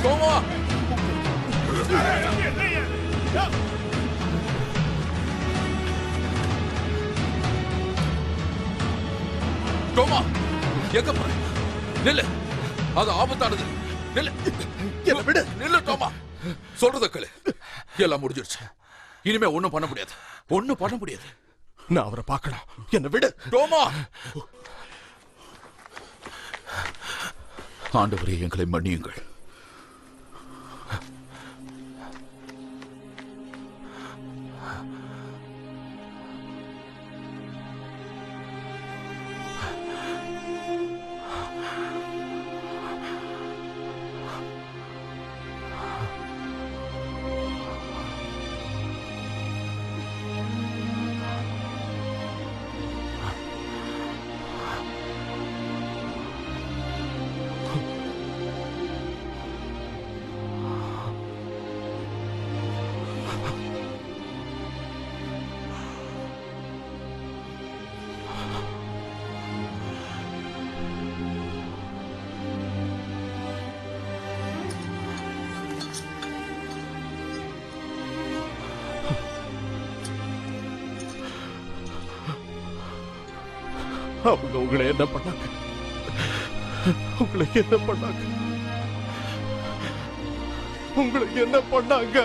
தோமா தோமா எங்க போற? நில்லு, அது ஆபத்தானது. நில்லு, விடு. நில்லு தோமா, சொல்றத கேளு. எல்லாம் முடிஞ்சிருச்சு. இனிமே ஒண்ணும் பண்ண முடியாது. ஒண்ணும் பண்ண முடியாது. நான் அவரை பார்க்கணும். என்ன விடு தோமா. ஆண்டவரே, எங்களை மன்னியுங்கள். அவங்க உங்களை என்ன பண்ணாங்க? உங்களுக்கு என்ன பண்ணாங்க? உங்களுக்கு என்ன பண்ணாங்க?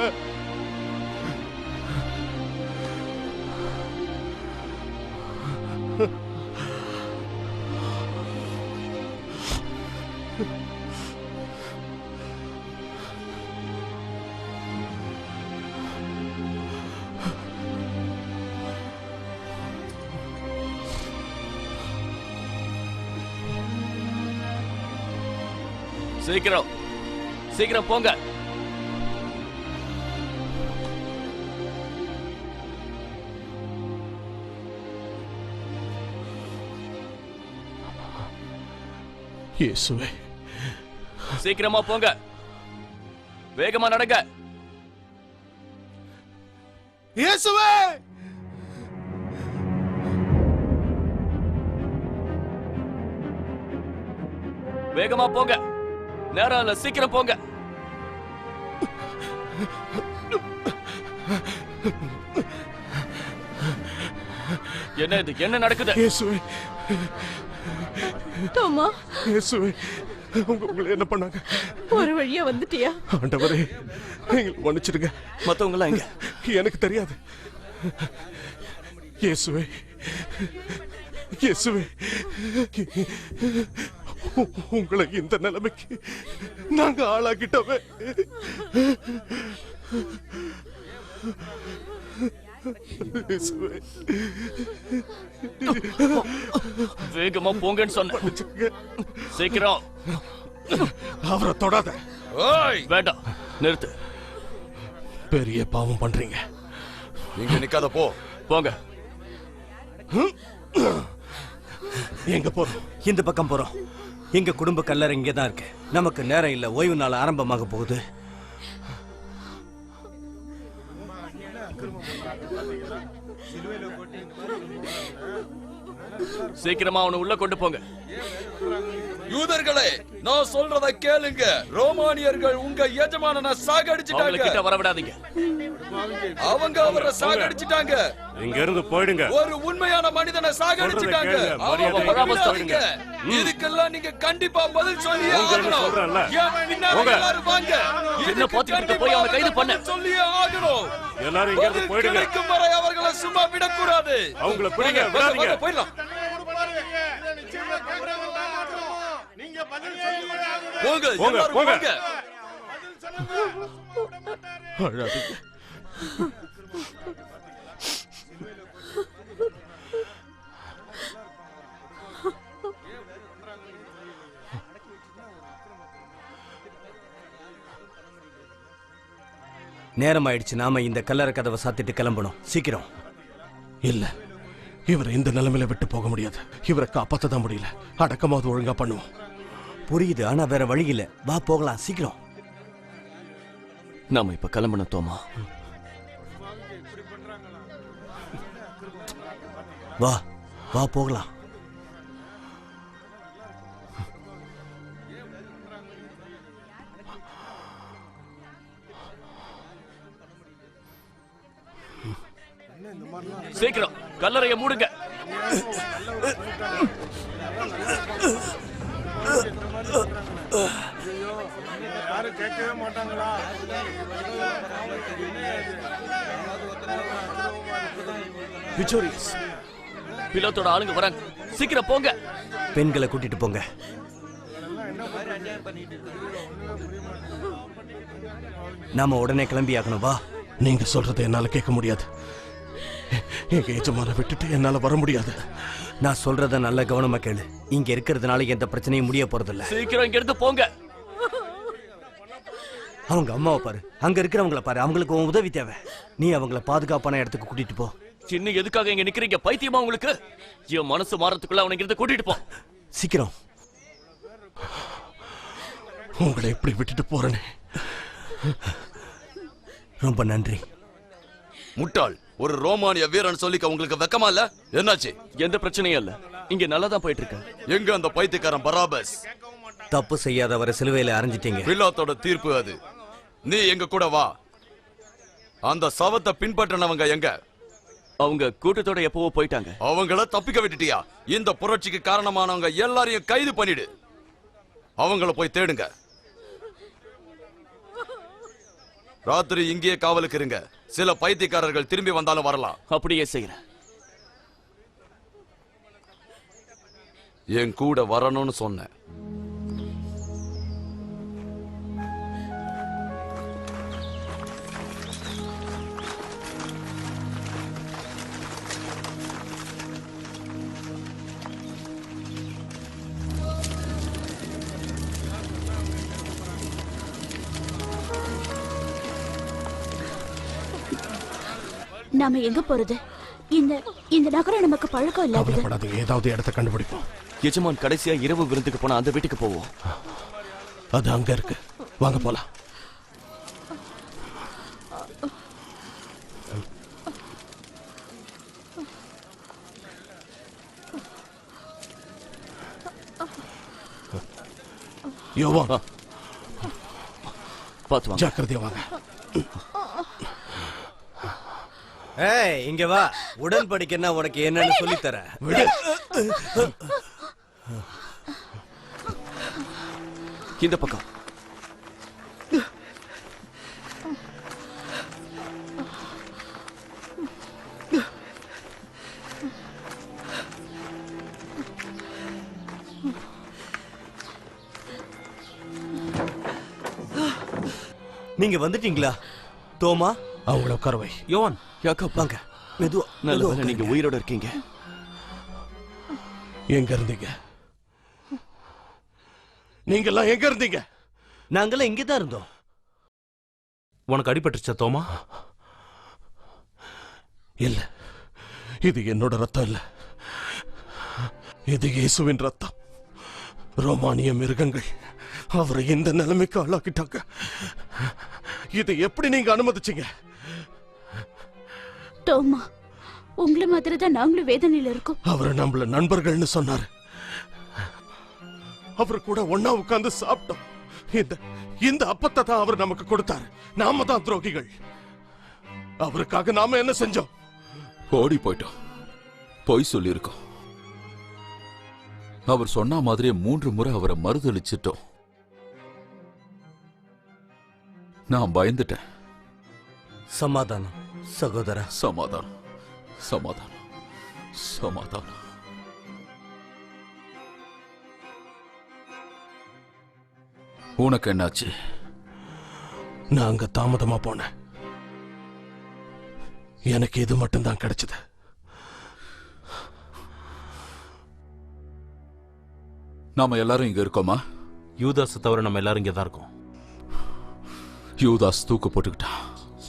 சீக்கிரம் சீக்கிரம் போங்க. இயேசுவே, சீக்கிரமா போங்க. வேகமா நடங்க. இயேசுவே, வேகமா போங்க. நேரம் இல்ல, சீக்கிரம் போங்க. என்ன இது? என்ன நடக்குது? இயேசுவே, தோமா, இயேசுவே, உங்களை என்ன பண்ணாங்க? ஒரு வழியா வந்துட்டியா? ஆண்டவரே, எங்களை மன்னிச்சிடுங்க. மத்தவங்க எல்லாம் எங்க? எனக்கு தெரியாது. இயேசுவே, இயேசுவே, உங்களை இந்த நிலைமைக்கு நாங்க ஆளாக்கிட்டோமே. வேகமா போங்கன்னு சொன்ன. சீக்கிரம். அவரை தொடாத. வேண்டாம், நிறுத்து. பெரிய பாவம் பண்றீங்க. நீங்க நிக்காத, போ. போங்க. எங்க போறோம்? இந்த பக்கம் போறோம். எங்க குடும்ப கல்லறை இங்கதான் இருக்கு. நமக்கு நேரம் இல்ல. ஓய்வு நாள் ஆரம்பமாக போகுது. சீக்கிரமா அவனை உள்ள கொண்டு போங்க. யூதர்களே, நான் சொல்றத கேளுங்க. ரோமானியர்கள் உங்க எஜமானனை சாகடிச்சிட்டாங்க. கிட்ட வர விடாதீங்க. அவங்க அவரை சாகடிச்சிட்டாங்க. இங்க இருந்து போயிடுங்க. ஒரு உண்மையான மனிதனை சாகடிச்சிட்டாங்க. இதுக்கெல்லாம் நீங்க கண்டிப்பா பதில் சொல்லியே ஆகணும். எல்லாரும் வாங்க. என்ன பாத்துக்கிட்டு போய் அவனை கைது பண்ண சொல்லியே ஆகணும். எல்லாரும் இங்க இருந்து போயிடுங்க. வரை அவர்களை சும்மா விடக்கூடாது. அவங்கள பிடிங்க, விடாதீங்க. போயிடலாம். போங்க, எல்லாரும் போங்க. அழாதீங்க. நேரம் ஆயிடுச்சு. நாம இந்த கல்லறை கதவை சாத்திட்டு கிளம்பணும். சீக்கிரம். இல்ல, இவரை இந்த நிலைமையில விட்டு போக முடியாது. இவரை காப்பாத்த தான் முடியல. அடக்கமாவது ஒழுங்கா பண்ணுவோம். புரியுது, ஆனா வேற வழி இல்ல. வா போகலாம், சீக்கிரம். நாம இப்ப கிளம்பணும் தோமா. வா வா போகலாம். சீக்கிரம் கல்லறைய மூடுங்க. விக்டோரியஸ், பிலோத்தோட ஆளுங்க வராங்க. சீக்கிரம் போங்க. பெண்களை கூட்டிட்டு போங்க. நாம உடனே கிளம்பி ஆகணும். வா. நீங்க சொல்றதை என்னால கேட்க முடியாது. எங்க எஜமான விட்டுட்டு என்னால வர முடியாது. நான் சொல்றத நல்ல கவனமா கேளு. இங்க இருக்கிறதுனால எந்த பிரச்சனையும் முடிய போறதில்ல. சீக்கிரம் இங்க இருந்து போங்க. அவங்க அம்மாவை பாரு, அங்க இருக்கிறவங்கள பாரு. அவங்களுக்கு உன் உதவி தேவை. நீ அவங்கள பாதுகாப்பான இடத்துக்கு கூட்டிட்டு போ. சின்ன எதுக்காக இங்க நிக்கிறீங்க? பைத்தியமா உங்களுக்கு? என் மனசு மாறத்துக்குள்ள அவனை இருந்து கூட்டிட்டு போ. சீக்கிரம். உங்களை எப்படி விட்டுட்டு போறேனே. ரொம்ப நன்றி. முட்டாள், ஒரு ரோமானிய வீரன் சொல்லிக்க உங்களுக்கு வெக்கமா இல்ல? என்னாச்சு? எந்த பிரச்சனையும் இல்ல, இங்க நல்லா தான் போயிட்டு இருக்கு. எங்க அந்த பைத்தியக்காரன் பராபஸ்? தப்பு செய்யாதவரை சிலுவையில அரைஞ்சிட்டீங்க. பிலாத்தோட தீர்ப்பு அது. நீ எங்க கூட வா. அந்த சவத்தை பின்பற்றினவங்க எங்க? அவங்க கூட்டத்தோட எப்பவோ போயிட்டாங்க. அவங்கள தப்பிக்க விட்டுட்டியா? இந்த புரட்சிக்கு காரணமானவங்க எல்லாரையும் கைது பண்ணிடு. அவங்கள போய் தேடுங்க. ராத்திரி இங்கேயே காவலுக்கு இருங்க. சில பைத்தியக்காரர்கள் திரும்பி வந்தாலும் வரலாம். அப்படியே செய்யறேன். என் கூட வரணும்னு சொன்னேன். நாம எங்க போறது? இந்த இந்த நகரம் நமக்கு பழக்கம் இல்லாதது. கவலைப்படாதீங்க, ஏதாவது இடத்தை கண்டுபிடிப்போம். எஜமான் கடைசியா இரவு விருந்துக்கு போனா அந்த வீட்டுக்கு போவோம். அது அங்க இருக்கு. வாங்க போலாம். யோவான், பாத்து வாங்க. ஜாக்கிரதையா வாங்க. ஏய், இங்க வா. உடன்படிக்கைன்னா உனக்கு என்னன்னு சொல்லி தரேன். விடு. இந்த பக்கம். நீங்க வந்துட்டீங்களா தோமா? அவங்கள உட்காரவை. யோவான், யாக்கோப், வாங்க. மெதுவா. நல்ல மெதுவா வேளை நீங்க உட்காருங்க. உயிரோட இருக்கீங்க. எங்க இருந்தீங்க? நீங்க எல்லாம் எங்க இருந்தீங்க? நாங்கெல்லாம் இங்கதான் இருந்தோம். உனக்கு அடிபட்டுச்சா தோமா? இல்ல, இது என்னோட ரத்தம் இல்ல. இது இயேசுவின் ரத்தம். ரோமானிய மிருகங்கள் அவரை இந்த நிலைமைக்கு ஆளாக்கிட்டாங்க. இதை எப்படி நீங்க அனுமதிச்சீங்க? தோமா, உங்களை மாதிரி தான் நாங்களும் வேதனையில இருக்கோம். அவர் நம்மள நண்பர்கள்னு சொன்னாரு. அவர் கூட ஒன்னா உட்கார்ந்து சாப்பிட்டோம். இந்த அப்பத்தை தான் அவர் நமக்கு கொடுத்தாரு. நாம தான் துரோகிகள். அவருக்காக நாம என்ன செஞ்சோம்? ஓடி போயிட்டோம். பொய் சொல்லியிருக்கோம். அவர் சொன்ன மாதிரியே 3 முறை அவரை மறுதளிச்சிட்டோம். நான் பயந்துட்டேன். சமாதானம் சகோதரா. சமாதானம், சமாதானம், சமாதானம். உனக்கு என்னாச்சு? நான் அங்க தாமதமா போனேன். எனக்கு இது மட்டும்தான் கிடைச்சது. நாம எல்லாரும் இங்க இருக்கோமா? யூதாஸ் தவிர நம்ம எல்லாரும் இங்கே தான் இருக்கோம். யூதாஸ் தூக்கு போட்டுக்கிட்டான்.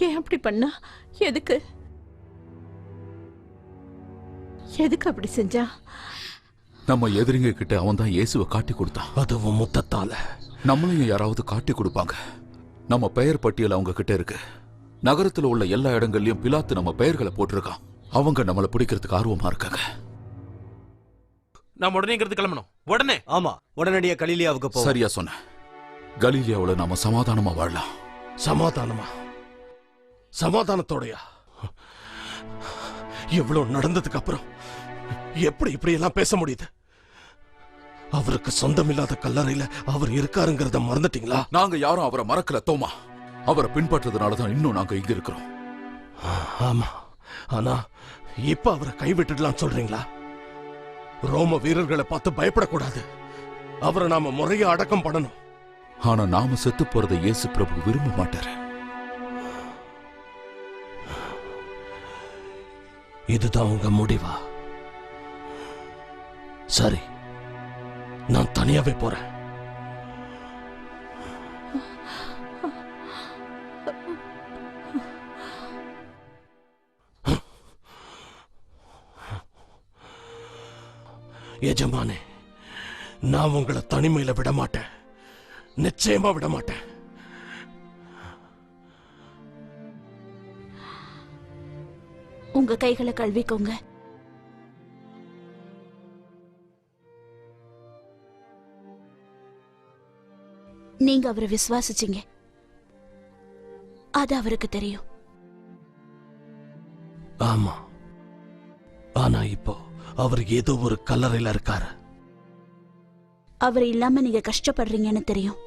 ஏன் அப்படி பண்ணா? எதுக்கு எதுக்கு அப்படி செஞ்சா? நம்ம எதிரிங்க கிட்ட அவன் தான் இயேசுவை காட்டி கொடுத்தான். அதுவும் முத்தத்தால. நம்மளையும் யாராவது காட்டி கொடுப்பாங்க. நம்ம பெயர் பட்டியல் அவங்க கிட்ட இருக்கு. நகரத்துல உள்ள எல்லா இடங்கள்லயும் பிலாத்து நம்ம பெயர்களை போட்டிருக்கான். அவங்க நம்மளை பிடிக்கிறதுக்கு ஆர்வமா இருக்காங்க. நாம் உடனே இங்கிருந்து கிளம்பணும். உடனே. ஆமா, உடனடியா கலிலியாவுக்கு போ. சரியா சொன்ன. கலீலியாவுல நாம சமாதானமா வாழலாம். சமாதானமா? சமாதானத்தோடயா? எவ்வளவு நடந்ததுக்கு அப்புறம் எப்படி இப்படி எல்லாம் பேச முடியுது? அவருக்கு சொந்தமில்லாத கல்லறையில அவர் இருக்காருங்கிறத மறந்துட்டீங்களா? நாங்க யாரும் அவரை மறக்கல தோமா. அவரை பின்பற்றதுனாலதான் இன்னும் நாங்க இங்க இருக்கிறோம். ஆமா, ஆனா இப்ப அவரை கைவிட்டுடலாம் சொல்றீங்களா? ரோம வீரர்களை பார்த்து பயப்படக்கூடாது. அவரை நாம முறையா அடக்கம் பண்ணணும். ஆனா நாம செத்து போறதை இயேசு பிரபு விரும்ப மாட்டாரு. இதுதான் உங்க முடிவா? சரி, நான் தனியாவே போறேன். எஜமானே, நான் உங்களை தனிமையில விட மாட்டேன். நிச்சயமா விட மாட்டேன். உங்க கைகளை கழுவிக்கோங்க. நீங்க அவரை விசுவாசிச்சீங்க, அது அவருக்கு தெரியும். ஆமா, ஆனா இப்போ அவர் ஏதோ ஒரு கல்லறையில இருக்காரு. அவர் இல்லாம நீங்க கஷ்டப்படுறீங்கன்னு தெரியும்.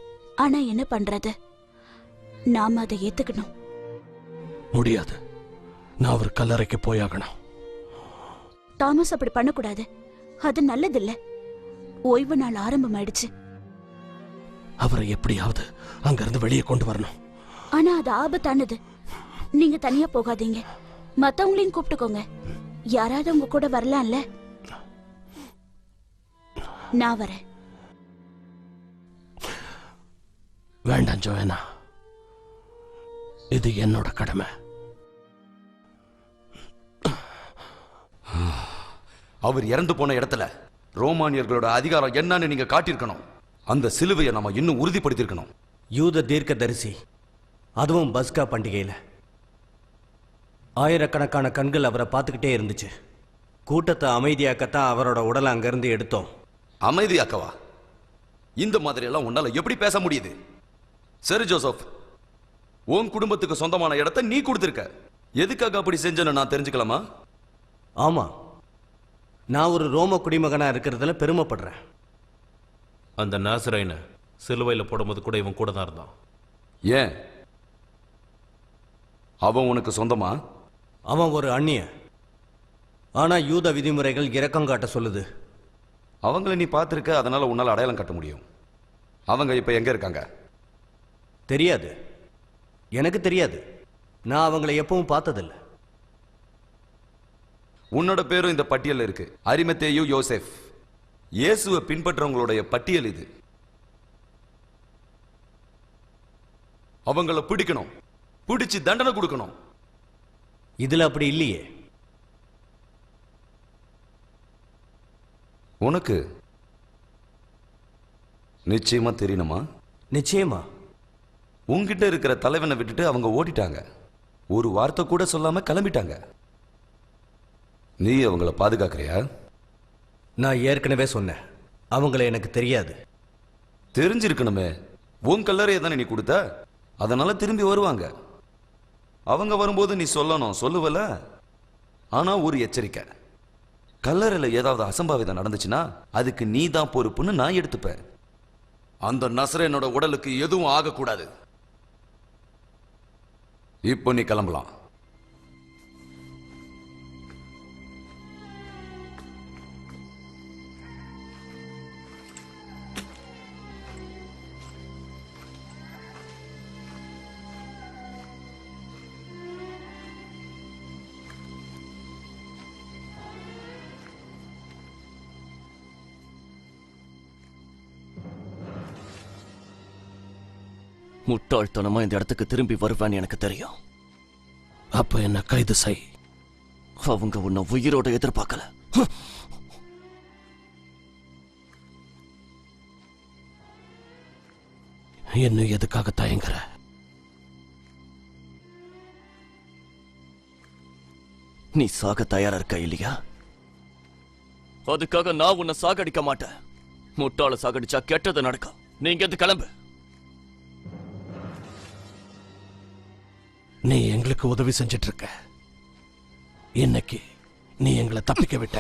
ஆனா என்ன பண்றது? நாம அதை ஏத்துக்கணும். முடியாது, நான் அவர் கல்லறைக்கு போயாகணும். தாமஸ் அப்படி பண்ணக்கூடாது. அது நல்லதில்ல. ஓய்வு நாள் ஆரம்பமாயிடுச்சு. அவரை எப்படியாவது அங்கிருந்து வெளியே கொண்டு வரணும். ஆனா அது ஆபத்தானது. நீங்க தனியா போகாதீங்க. மத்தவங்களையும் கூப்பிட்டுக்கோங்க. யாராவது உங்க கூட வரலாம்ல? நான் வரேன். வேண்டாம் ஜோயனா, இது என்னோட கடமை. அவர் இறந்து போன இடத்துல ரோமானியர்களோட அதிகாரம் என்னன்னு நீங்க காட்டியிருக்கணும். அந்த சிலுவையை நம்ம இன்னும் உறுதிப்படுத்தியிருக்கணும். யூத தீர்க்கதரிசி, அதுவும் பஸ்கா பண்டிகையில் ஆயிரக்கணக்கான கண்கள் அவரை பார்த்துக்கிட்டே இருந்துச்சு. கூட்டத்தை அமைதியாக்கத்தான் அவரோட உடலை அங்கிருந்து எடுத்தோம். அமைதியாக்கவா? இந்த மாதிரி எல்லாம் உன்னால எப்படி பேச முடியுது? சரி ஜோசப், உன் குடும்பத்துக்கு சொந்தமான இடத்தை நீ கொடுத்திருக்க. எதுக்காக அப்படி செஞ்சேன்னு நான் தெரிஞ்சுக்கலாமா? ஆமா, நான் ஒரு ரோம குடிமகனா இருக்கிறதுல பெருமைப்படுறேன். அந்த நாசரைனை சிலுவையில் போடும்போது கூட இவன் கூட தான் இருந்தான். ஏன்? அவன் உனக்கு சொந்தமா? அவன் ஒரு அந்நியன். ஆனா யூத விதிமுறைகள் இரக்கம் காட்ட சொல்லுது. அவங்கள நீ பார்த்திருக்க, அதனால உன்னால அடையாளம் காட்ட முடியும். அவங்க இப்ப எங்க இருக்காங்க? தெரியாது, எனக்கு தெரியாது. நான் அவங்களை எப்பவும் பார்த்ததில்லை. உன்னோட பேரும் இந்த பட்டியல் இருக்கு. அரிமத்தேயு யோசேப். இயேசுவை பின்பற்றவங்களுடைய பட்டியல் இது. அவங்கள பிடிக்கணும், பிடிச்சு தண்டனை கொடுக்கணும். இதுல அப்படி இல்லையே. உனக்கு நிச்சயமா தெரியணுமா? நிச்சயமா. உன்கிட்ட இருக்கிற தலைவனை விட்டுட்டு அவங்க ஓடிட்டாங்க. ஒரு வார்த்தை கூட சொல்லாம கிளம்பிட்டாங்க. நீ அவங்கள பாதுகாக்கிறியா? நான் ஏற்கனவே சொன்னேன், அவங்கள எனக்கு தெரியாது. தெரிஞ்சிருக்கணுமே. உன் கல்லறையை தானே நீ கொடுத்த, அதனால திரும்பி வருவாங்க. அவங்க வரும்போது நீ சொல்லணும், சொல்லுவல. ஆனா ஒரு எச்சரிக்கை, கல்லறையில் ஏதாவது அசம்பாவிதம் நடந்துச்சுன்னா அதுக்கு நீ தான் பொறுப்புன்னு நான் எடுத்துப்பேன். அந்த நசரேனோட உடலுக்கு எதுவும் ஆகக்கூடாது. இப்போ நீ கிளம்பலாம். முட்டாள்தனமா இந்த இடத்துக்கு திரும்பி வருவேன்னு எனக்கு தெரியும். அப்ப என்ன கைது செய். அவங்க உன்னை உயிரோட எதிர்பார்க்கல. இன்னும் எதுக்காக தயங்குற? நீ சாக தயாரா இருக்க இல்லையா? அதுக்காக நான் உன்னை சாகடிக்க மாட்டேன். முட்டாள சாகடிச்சா கெட்டது நடக்கும். நீங்க எது கிளம்பு. நீ எங்களுக்கு உதவி செஞ்சிட்டு இருக்க. இன்னைக்கு நீ எங்களை தப்பிக்க விட்ட.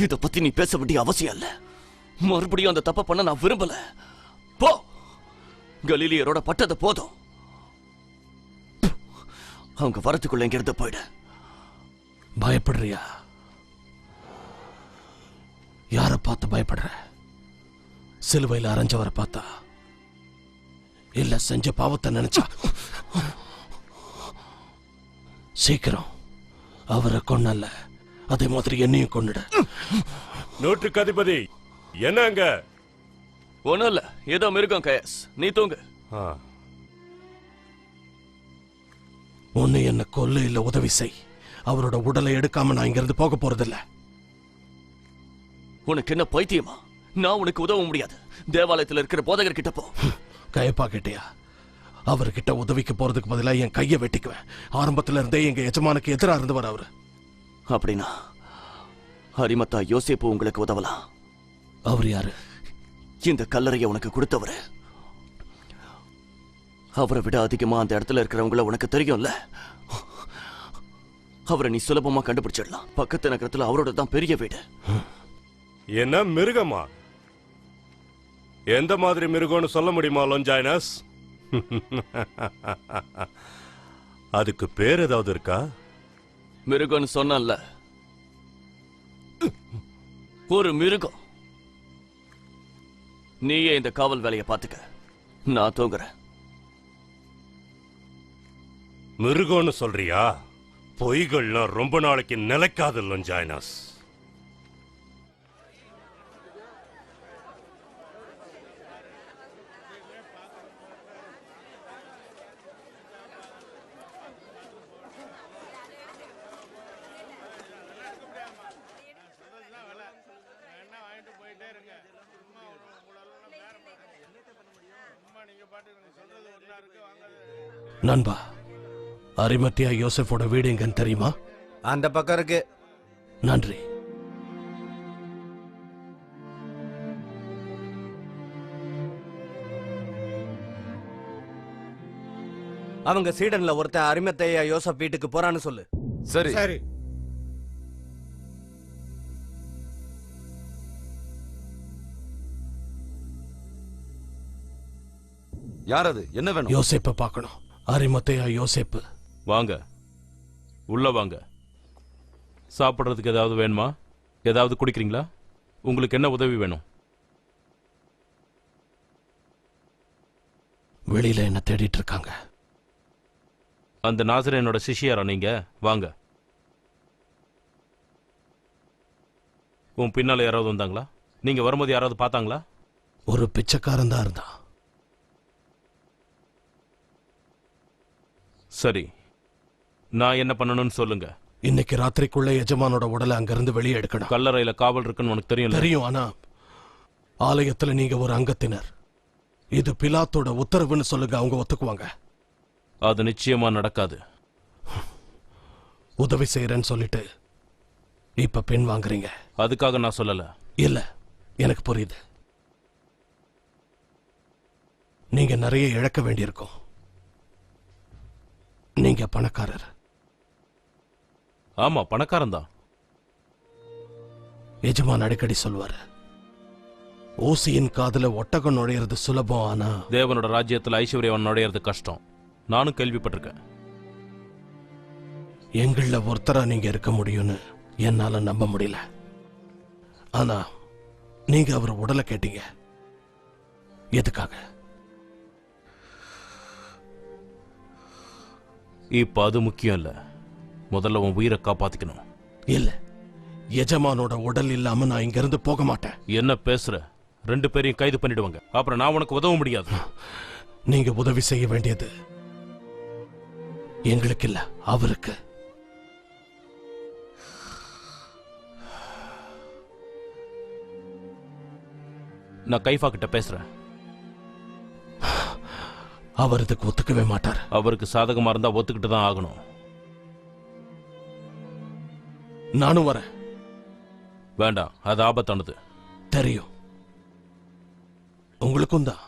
இத பத்தி நீ பேச வேண்டிய அவசியம் இல்ல. மறுபடியும் அந்த தப்ப பண்ண நான் விரும்பல. போ, கலீலியரோட பட்டது போதும். அவங்க வரத்துக்குள்ள எங்க இருந்து போயிடு. பயப்படுறியா? யார பார்த்து பயப்படுற? சிலுவையில் அரைஞ்சவரை பார்த்தா, இல்ல செஞ்ச பாவத்தை நினைச்சா? சீக்கிரம் அவரை கொன்னல்ல, அதே மாதிரி என்னையும் கொன்னுட. நூற்றுக்கு அதிபதி என்னங்க? ஒண்ணும் இல்ல, ஏதோ மிருகம். கயஸ், நீ தூங்கு. ஒண்ணு என்ன கொல்ல இல்ல உதவி செய். அவரோட உடலை எடுக்காம நான் இங்கிருந்து போக போறதில்ல. உனக்கு என்ன பைத்தியமா? நான் உனக்கு உதவ முடியாது. தேவாலயத்தில் இருக்கிற போதகர் கிட்ட போ. கயப்பா கிட்டயா? அவர்கிட்ட உதவிக்கு போறதுக்கு பதிலா என் கையை வெட்டிக்குவேன். ஆரம்பத்துல இருந்தே எங்க எஜமானுக்கு எதிராக இருந்தவர் அவரு. அப்படின்னா அரிமத்தா யோசேப்பு உங்களுக்கு உதவலாம். அவர் யாரு? இந்த கல்லறையை உனக்கு கொடுத்தவரு. அவரை விட அதிகமா அந்த இடத்துல இருக்கிறவங்கள உனக்கு தெரியும்ல. அவரை நீ சுலபமா கண்டுபிடிச்சிடலாம். பக்கத்து நகரத்துல அவரோட தான் பெரிய வீடு. என்ன மிருகமா? எந்த மாதிரி மிருகம்னு சொல்ல முடியுமா லொஞ்சாயினஸ்? அதுக்கு பேர் ஏதாவது இருக்கா? மிருகம்னு சொன்னல, ஒரு மிருகம். நீயே இந்த காவல் வேலையை பார்த்துக்க, நான் தூங்குறேன். மிருகம்னு சொல்றியா? பொய்கள்லாம் ரொம்ப நாளைக்கு நிலைக்காது லொஞ்சாயினஸ். நண்பா, அரிமத்தியா யோசேஃபோட வீடு எங்கன்னு தெரியுமா? அந்த பக்கம் இருக்கு. நன்றி. அவங்க சீடன்ல ஒருத்தன் அரிமத்தையா யோசப் வீட்டுக்கு போறான்னு சொல்லு. சரி சரி. யார் அது? என்ன வேணும்? யோசேப்பை பார்க்கணும். அரிமத்தையா யோசேப்பு. வாங்க, உள்ள வாங்க. சாப்பிட்றதுக்கு ஏதாவது வேணுமா? ஏதாவது குடிக்கிறீங்களா? உங்களுக்கு என்ன உதவி வேணும்? வெளியில என்ன தேடிட்டு இருக்காங்க. அந்த நாசரேனோட சிஷ்யரா நீங்க? வாங்க. உன் பின்னால யாராவது வந்தாங்களா? நீங்க வரும்போது யாராவது பார்த்தாங்களா? ஒரு பிச்சைக்காரன் தான் இருந்தான். சரி, நான் என்ன பண்ணணும்னு சொல்லுங்க. இன்னைக்கு ராத்திரிக்குள்ள எஜமானோட உடலை அங்கிருந்து வெளியே எடுக்கணும். கல்லறையில காவல் இருக்குன்னு உனக்கு தெரியும்? தெரியும். ஆனா ஆலயத்துல நீங்க ஒரு அங்கத்தினர். இது பிலாத்தோட உத்தரவுன்னு சொல்லுங்க, அவங்க ஒத்துக்குவாங்க. அது நிச்சயமா நடக்காது. உதவி செய்யறேன்னு சொல்லிட்டு இப்ப பெண் வாங்குறீங்க. அதுக்காக நான் சொல்லல. இல்ல, எனக்கு புரியுது. நீங்க நிறைய இழக்க வேண்டியிருக்கும். நீங்க பணக்காரர். ஆமா, பணக்காரன் தான். எஜமான் அடிக்கடி சொல்வாரு, ஊசியின் காதுல ஒட்டகம் நுழையிறது சுலபம், ஆனா தேவனோட ராஜ்யத்துல ஐஸ்வர்யவன் நுழையிறது கஷ்டம். நானும் கேள்விப்பட்டிருக்கேன். எங்கள ஒருத்தரா நீங்க இருக்க முடியும்னு என்னால நம்ப முடியல. ஆனா நீங்க அவர் உடலை கேட்டீங்க. எதுக்காக? இப்ப அது முக்கியம் இல்ல. முதல்ல உன் உயிரை காப்பாத்திக்கணும். இல்ல, எஜமானோட உடல் இல்லாம நான் இங்க இருந்து போக மாட்டேன். என்ன பேசுற? 2 பேரையும் கைது பண்ணிடுவாங்க. அப்புறம் நான் உனக்கு உதவ முடியாது. நீங்க உதவி செய்ய வேண்டியது எங்களுக்கு இல்ல, அவருக்கு. நான் கைஃபா கிட்ட பேசுறேன். அவர் இதுக்கு ஒத்துக்கவே மாட்டார். அவருக்கு சாதகமா இருந்தா ஒத்துக்கிட்டு தான் ஆகணும். நானும் வரேன். வேண்டாம், அது ஆபத்தானது. தெரியும், உங்களுக்கும் தான்.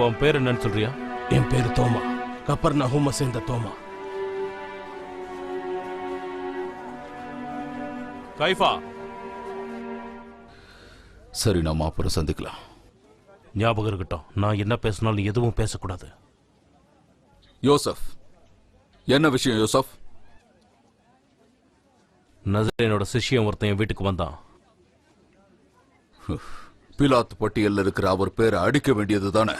உன் பேர் என்னன்னு சொல்றியா? என் பேரு தோமா, கப்பர்நஹூமை சேர்ந்த தோமா. கைஃபா, சரி, நாம அப்புறம் சந்திக்கலாம். ஞாபகம் இருக்கட்டும், நான் என்ன பேசினாலும் எதுவும் பேசக்கூடாது. யோசப், என்ன விஷயம் யோசப்? நசரேனோட சிஷ்யன் ஒருத்தன் என் வீட்டுக்கு வந்தான். பிலாத் பட்டியல்ல இருக்கிற அவர் பேரை அடிக்க வேண்டியது தானே.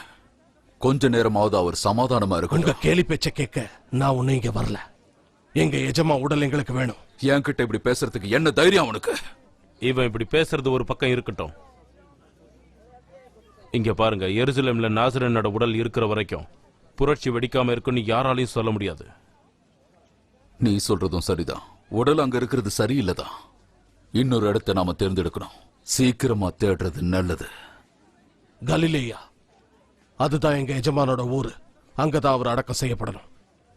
கொஞ்ச நேரமாவது அவர் சமாதானமா உங்க இருக்கணும். கேலி பேச்ச கேட்க நான் ஒன்னும் இங்க வரல. எங்க எஜமா உடல் எங்களுக்கு வேணும். என்கிட்ட இப்படி பேசுறதுக்கு என்ன தைரியம் அவனுக்கு? இவன் இப்படி பேசுறது ஒரு பக்கம் இருக்கட்டும். இங்க பாருங்க, எருசலேம்ல நாசரேனோட உடல் இருக்கிற வரைக்கும் புரட்சி வெடிக்காம இருக்குன்னு யாராலையும் சொல்ல முடியாது. நீ சொல்றதும் சரிதான். உடல் அங்க இருக்கிறது சரியில்லைதான். இன்னொரு இடத்தை நாம தேர்ந்தெடுக்கணும். சீக்கிரமா தேடுறது நல்லது. கலிலேயா, அதுதான் எங்க எஜமானோட ஊரு. அங்கதான் அவர் அடக்கம் செய்யப்படணும்.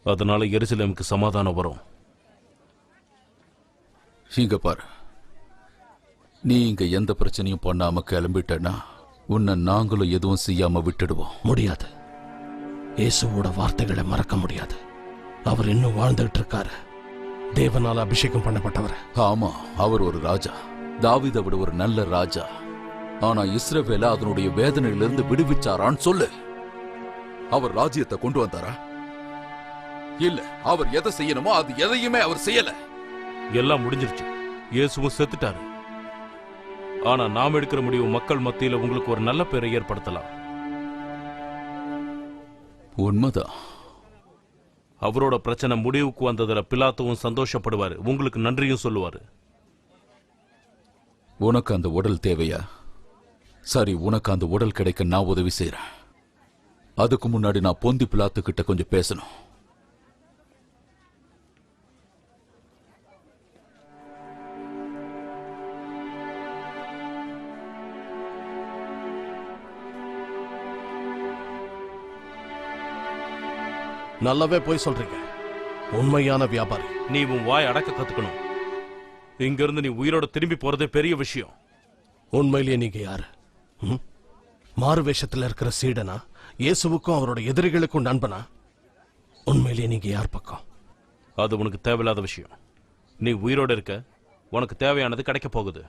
அதனால எருசலேமுக்கு சமாதானம் வரும். இங்க பாரு, நீ இங்க எந்த பிரச்சனையும் பண்ணாம கிளம்பிட்டனா உன்னை நாங்களும் எதுவும் செய்யாம விட்டுடுவோம். முடியாது. இயேசுவோட வார்த்தைகளை மறக்க முடியாது. அவர் இன்னும் வாழ்ந்துகிட்டு இருக்காரு. தேவனால அபிஷேகம் பண்ணப்பட்டவர். ஆமா, அவர் ஒரு ராஜா, தாவீதை விட ஒரு நல்ல ராஜா. ஆனா இஸ்ரவேல அதனுடைய வேதனையிலிருந்து விடுவிச்சாரான்னு சொல்லு. அவர் ராஜ்யத்தை கொண்டு வந்தாரா? இல்ல. அவர் எதை செய்யணுமோ அது எதையுமே அவர் செய்யல. எல்லாம் முடிஞ்சிருச்சு. இயேசுவும் செத்துட்டாரு. ஆனா நாம் எடுக்கிற முடிவு மக்கள் மத்தியில உங்களுக்கு ஒரு நல்ல பேரை ஏற்படுத்தலாம். உண்மைதான். அவரோட பிரச்சனை முடிவுக்கு வந்ததுல பிலாத்துவும் சந்தோஷப்படுவாரு, உங்களுக்கு நன்றியும் சொல்லுவாரு. உனக்கு அந்த உடல் தேவையா? சரி, உனக்கு அந்த உடல் கிடைக்க நான் உதவி செய்யறேன். அதுக்கு முன்னாடி நான் பொந்தி பிலாத்து கிட்ட கொஞ்சம் பேசணும். நல்லாவே போய் சொல்றீங்க. உண்மையான வியாபாரி. நீ உன் வாய் அடக்க கத்துக்கணும். இங்க இருந்து நீ உயிரோட திரும்பி போறதே பெரிய விஷயம். உண்மையிலேயே நீங்க யாரு? மாறு வேஷத்துல இருக்கிற சீடனா? இயேசுவுக்கும் அவரோட எதிரிகளுக்கும் நண்பனா? உண்மையிலேயே நீங்க யார் பக்கம்? அது உனக்கு தேவையில்லாத விஷயம். நீ உயிரோட இருக்க, உனக்கு தேவையானது கிடைக்க போகுது.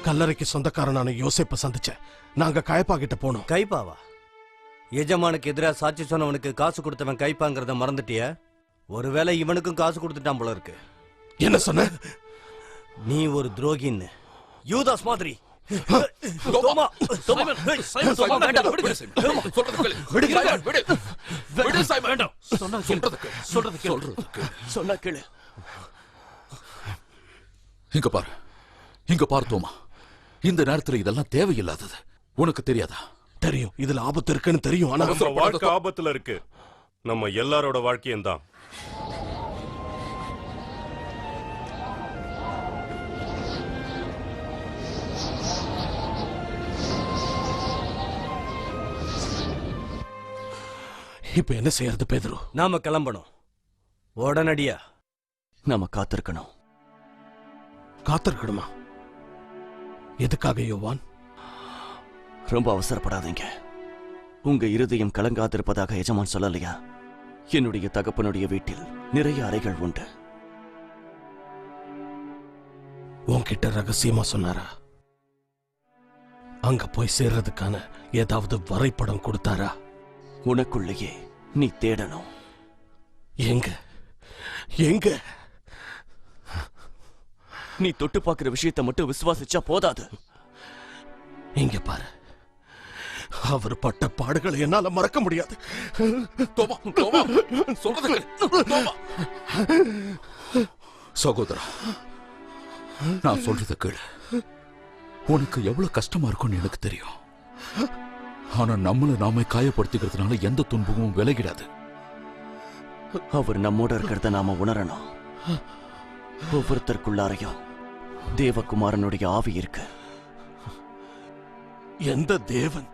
கல்லறைக்கு சொந்தக்காரனான யோசேப்ப சந்திச்சேன். நாங்க கைப்பா கிட்ட போனோம். கைப்பாவா? எஜமானுக்கு எதிராக சாட்சி சொன்னவனுக்கு காசு கொடுத்தவன் கைப்பாங்கிறத மறந்துட்டிய? ஒருவேளை இவனுக்கும் காசு கொடுத்துட்டான் போல இருக்கு. என்ன சொன்ன? நீ ஒரு துரோகின்னு. யூதாஸ் மாதிரி. இங்க பாரு, இங்க பாரு தோமா, இந்த நேரத்துல இதெல்லாம் தேவையில்லாதது. உனக்கு தெரியாதா? தெரியும், இதுல ஆபத்து இருக்குன்னு தெரியும். ஆனா நம்ம வாழ்க்கை ஆபத்துல இருக்கு. நம்ம எல்லாரோட வாழ்க்கையும் தான். இப்ப என்ன செய்யறது பேதுரு? நாம கிளம்பணும் உடனடியா. நாம காத்திருக்கணும். காத்திருக்கணுமா? எதுக்காக யோவான்? ரொம்ப அவசரப்படாதீங்க. உங்க இருதயம் கலங்காதிருப்பதாக எஜமான் சொல்லலையா? என்னுடைய தகப்பனுடைய வீட்டில் நிறைய அறைகள் உண்டு. உன்கிட்ட ரகசியமா சொன்னாரா? அங்க போய் சேர்றதுக்கான ஏதாவது வரைபடம் கொடுத்தாரா? உனக்குள்ளேயே நீ தேடணும். எங்க எங்க? நீ தொட்டு பார்க்கிற விஷயத்தை மட்டும் விசுவாசிச்சா போதாது. இங்க பாரு, அவர் பட்ட பாடுகளை என்னால மறக்க முடியாது. தோமா, தோமா, சொல்றத கேளு. தோமா. சகோதரா, நான் சொல்றத கேளு. உனக்கு எவ்வளவு கஷ்டமா இருக்கும்னு எனக்கு தெரியும். ஆனா நம்மள நாமே காயப்படுத்திக்கிறதுனால எந்த துன்பமும் விலகிடாது. அவர் நம்மோட இருக்கிறத நாம உணரணும். ஒவ்வொருத்தருக்குள்ளாரையும் தேவகுமாரனுடைய ஆவி இருக்கு. எந்த தேவன்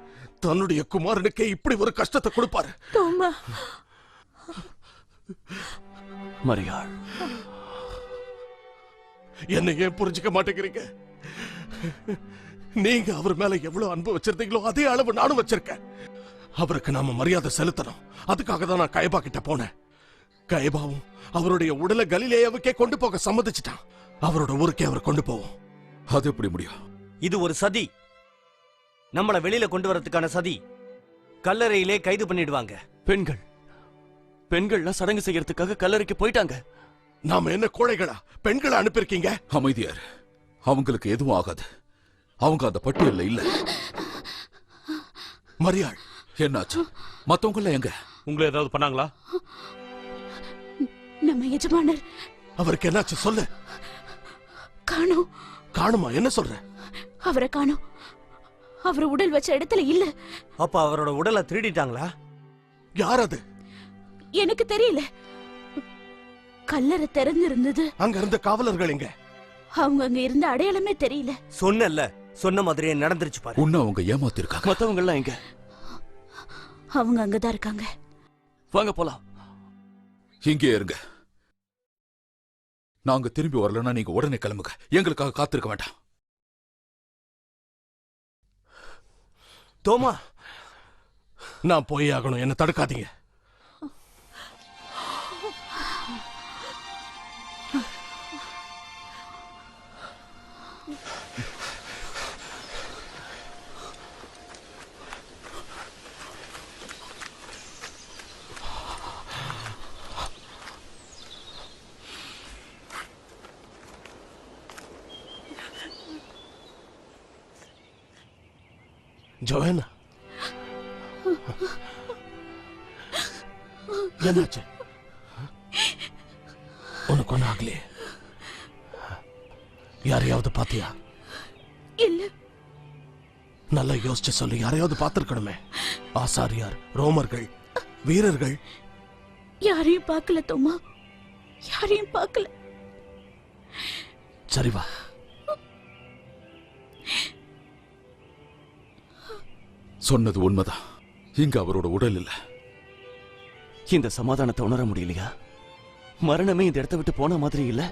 தன்னுடைய குமாரனுக்கே இப்படி ஒரு கஷ்டத்தை கொடுப்பாரு? தோமா, மரியாள், என்ன ஏன் புரிஞ்சுக்க மாட்டேங்கிறீங்க? நீங்க அவர் மேல எவ்வளவு அன்பு வச்சிருந்தீங்களோ அதே அளவு நானும் வச்சிருக்கேன். அவருக்கு நாம மரியாதை செலுத்தணும். அதுக்காக தான் நான் கயபா கிட்ட போனேன். கயபாவும் அவருடைய உடலை கலிலேயாவுக்கே கொண்டு போக சம்மதிச்சிட்டான். அவரோட ஊருக்கே அவர் கொண்டு போவோம். அது எப்படி முடியும்? இது ஒரு சதி. நம்மள வெளியில கொண்டு வரதுக்கான சதி. கல்லறையிலே கைது பண்ணிடுவாங்க. பெண்கள்லாம் சடங்கு செய்யறதுக்காக கல்லறைக்கு போயிட்டாங்க. நாம என்ன கோழைகளா? பெண்களை அனுப்பியிருக்கீங்க. அமைதியார். அவங்களுக்கு எதுவும் ஆகாது. அவங்க அந்த பட்டியல்ல இல்ல. மரியாள், என்னாச்சு? மத்தவங்கள எங்க? உங்களை ஏதாவது பண்ணாங்களா? நம்ம எஜமானர் அவருக்கு என்னாச்சு சொல்லு. காணோம். காணுமா? என்ன சொல்ற? அவரை காணோம். அவர் உடல் வச்ச இடத்துல இல்ல. அப்ப அவரோட உடலை திருடிட்டாங்களா? யார் அது? எனக்கு தெரியல. கல்லறை திறந்திருந்தது. அங்க இருந்த காவலர்கள் எங்க? அவங்க அங்க இருந்த அடையாளமே தெரியல. சொன்னல, சொன்ன மாதிரியே நடந்துருச்சு பாரு. உன்ன அவங்க ஏமாத்திருக்காங்க. மத்தவங்க எல்லாம் எங்க? அவங்க அங்கதான் இருக்காங்க. வாங்க போலாம். இங்கே இருங்க. நாங்க திரும்பி வரலன்னா நீங்க உடனே கிளம்புங்க. எங்களுக்காக காத்திருக்க வேண்டாம். தோமா, நான் போய் ஆகணும். என்ன தடுக்காதீங்க. ஜோயனா, என்னாச்சு? உனக்கு ஒன்னும் ஆகலையே? யாரையாவது பாத்தியா? இல்ல. நல்லா யோசிச்சு சொல்லு. யாரையாவது பார்த்திருக்கணுமே. ஆசாரியார், ரோமர்கள், வீரர்கள். யாரையும் பார்க்கல தோமா, யாரையும் பார்க்கல. சரி வா. சொன்னது உண்மைதான். இங்க அவரோட உடல் இல்ல. இந்த சமாதானத்தை உணர முடியலையா? மரணமே இந்த இடத்தை விட்டு போன மாதிரி இல்ல.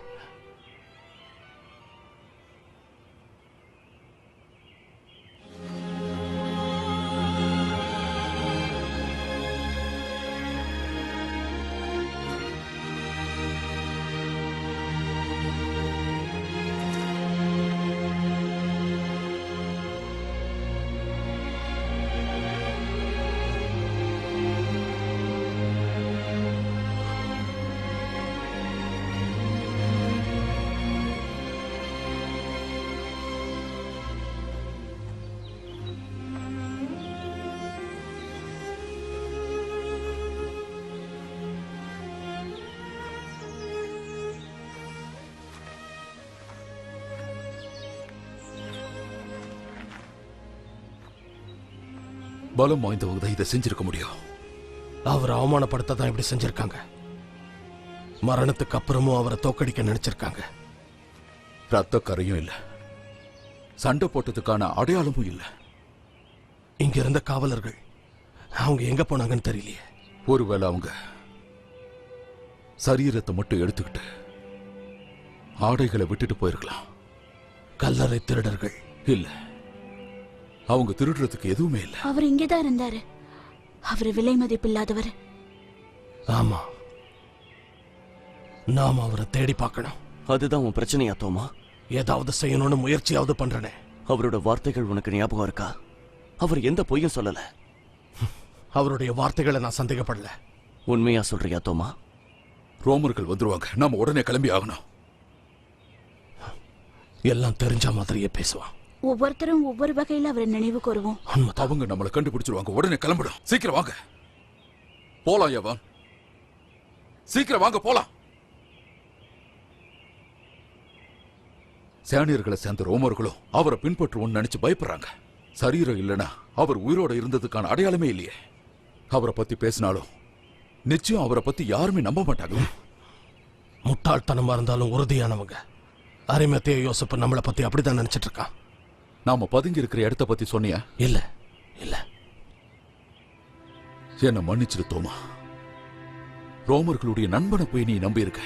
பலம் வாய்ந்தவங்க தான் இதை செஞ்சிருக்க முடியும். அவர் அவமானப்படுத்த தான் இப்படி செஞ்சிருக்காங்க. மரணத்துக்கு அப்புறமும் அவரை தோக்கடிக்க நினைச்சிருக்காங்க. ரத்த கரையும் இல்ல, சண்டை போட்டதுக்கான அடையாளமும் இல்ல. இங்க இருந்த காவலர்கள் அவங்க எங்க போனாங்கன்னு தெரியலையே. ஒருவேளை அவங்க சரீரத்தை மட்டும் எடுத்துக்கிட்டு ஆடைகளை விட்டுட்டு போயிருக்கலாம். கல்லறை திருடர்கள் இல்ல, அவங்க திருடுறதுக்கு எதுவுமே இல்ல. அவர் இங்கேதான் இருந்தாரு. அவரு விலை மதிப்பில்லாதவர். ஆமா, நாம அவரை தேடி பார்க்கணும். அதுதான் உன் பிரச்சனையா தோமா? ஏதாவது செய்யணும்னு முயற்சியாவது பண்றனே. அவரோட வார்த்தைகள் உனக்கு ஞாபகம் இருக்கா? அவர் எந்த பொய்யும் சொல்லல. அவருடைய வார்த்தைகளை நான் சந்தேகப்படல. உண்மையா சொல்றியா தோமா? ரோமர்கள் வந்துருவாங்க, நாம உடனே கிளம்பி ஆகணும். எல்லாம் தெரிஞ்ச மாதிரியே பேசுவான். ஒவ்வொருத்தரும் ஒவ்வொரு வகையில அவரை நினைவு கூறுவோம். அவங்க நம்மளை கண்டுபிடிச்சிருவாங்க. உடனே கிளம்பிடும். சீக்கிரம் வாங்க, போலாம். யவான், சீக்கிரம் வாங்க, போலாம். சேனியர்களை சேர்ந்த ரோமர்களும் அவரை பின்பற்றுவோம்னு நினைச்சு பயப்படுறாங்க. சரீரம் இல்லைன்னா அவர் உயிரோட இருந்ததுக்கான அடையாளமே இல்லையே. அவரை பத்தி பேசினாலும் நிச்சயம் அவரை பத்தி யாருமே நம்ப மாட்டாங்க. முட்டாள்தனமா இருந்தாலும் உறுதியானவங்க. அரிமத்தேய யோசப்பு நம்மளை பத்தி அப்படிதான் நினைச்சிட்டு இருக்கான். நாம பதுங்கி இருக்கிற இடத்தை பத்தி சொன்னியா? இல்ல இல்ல. என்ன மன்னிச்சிரு தோமா. ரோமர்களுடைய நண்பனை போய் நீ நம்பி இருக்க.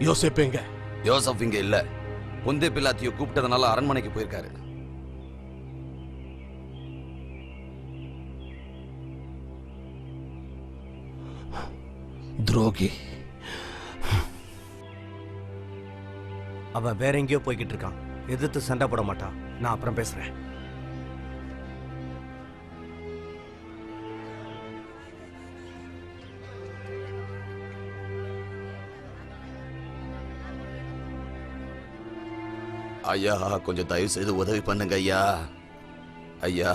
யோசேப்பு எங்க? யோசப் இங்க இல்ல. பொந்தே பிலாத்தியோ கூப்பிட்டதுனால அரண்மனைக்கு போயிருக்காரு. துரோகி. அவன் வேற எங்கேயோ போய்கிட்டு இருக்கான். எதிர்த்து சண்டை போட மாட்டான். நான் அப்புறம் பேசுறேன். ஐயா, கொஞ்சம் தயவு செய்து உதவி பண்ணுங்க ஐயா. ஐயா,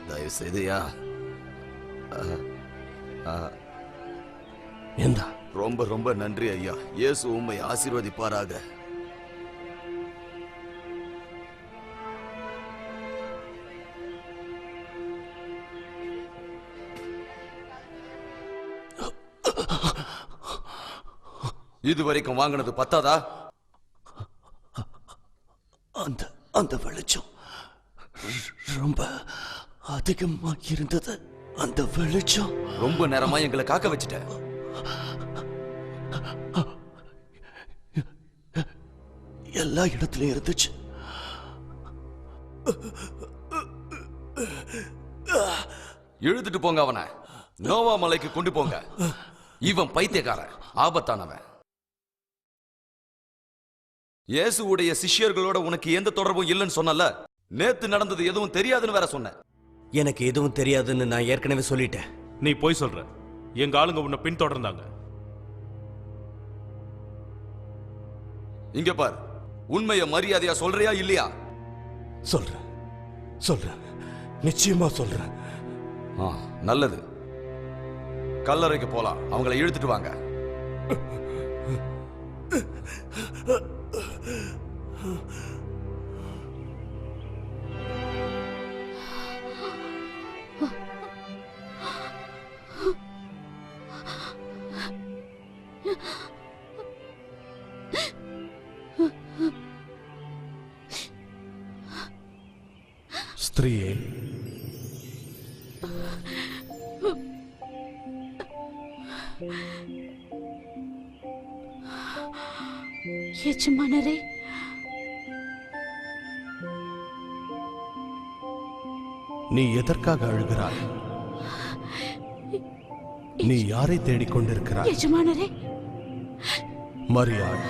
தயவு செய்துயா. எந்தா? ரொம்ப ரொம்ப நன்றி ஐயா. இயேசு உம்மை ஆசீர்வதிப்பாராக. இதுவரைக்கும் வாங்கினது பத்தாதா? அந்த அந்த வெளிச்சம் ரொம்ப அதிகமா இருந்தது. அந்த வெளிச்சம் ரொம்ப நேரமா எங்களை காக்க வச்சுட்ட. எல்லா இடத்துலயும் இருந்துச்சு. இழுத்துட்டு போங்க அவனை. நோவா மலைக்கு கொண்டு போங்க. இவன் பைத்தியக்காரன், ஆபத்தானவன். இயேசுவுடைய சிஷ்யர்களோட உனக்கு எந்த தொடர்பும் இல்லைன்னு சொன்னல. நேத்து நடந்தது எதுவும் தெரியாதுன்னு வேற சொன்ன. எனக்கு எதுவும் தெரியாதுன்னு நான் ஏற்கனவே சொல்லிட்டேன். நீ போய் சொல்ற. எங்க ஆளுங்க உன்னை பின்தொடர்ந்தாங்க. இங்க பார், உண்மைய மரியாதையா சொல்றியா இல்லையா? சொல்றேன் சொல்றேன், நிச்சயமா சொல்றேன். நல்லது. கல்லறைக்கு போலாம். அவங்களை இழுத்துட்டு வாங்க. ஸ்திரீயே, எஜமானரே, நீ எதற்காக அழுகிறாய்? நீ யாரை தேடிக்கொண்டிருக்கிறாய்? எஜமானரே, மரியாள்.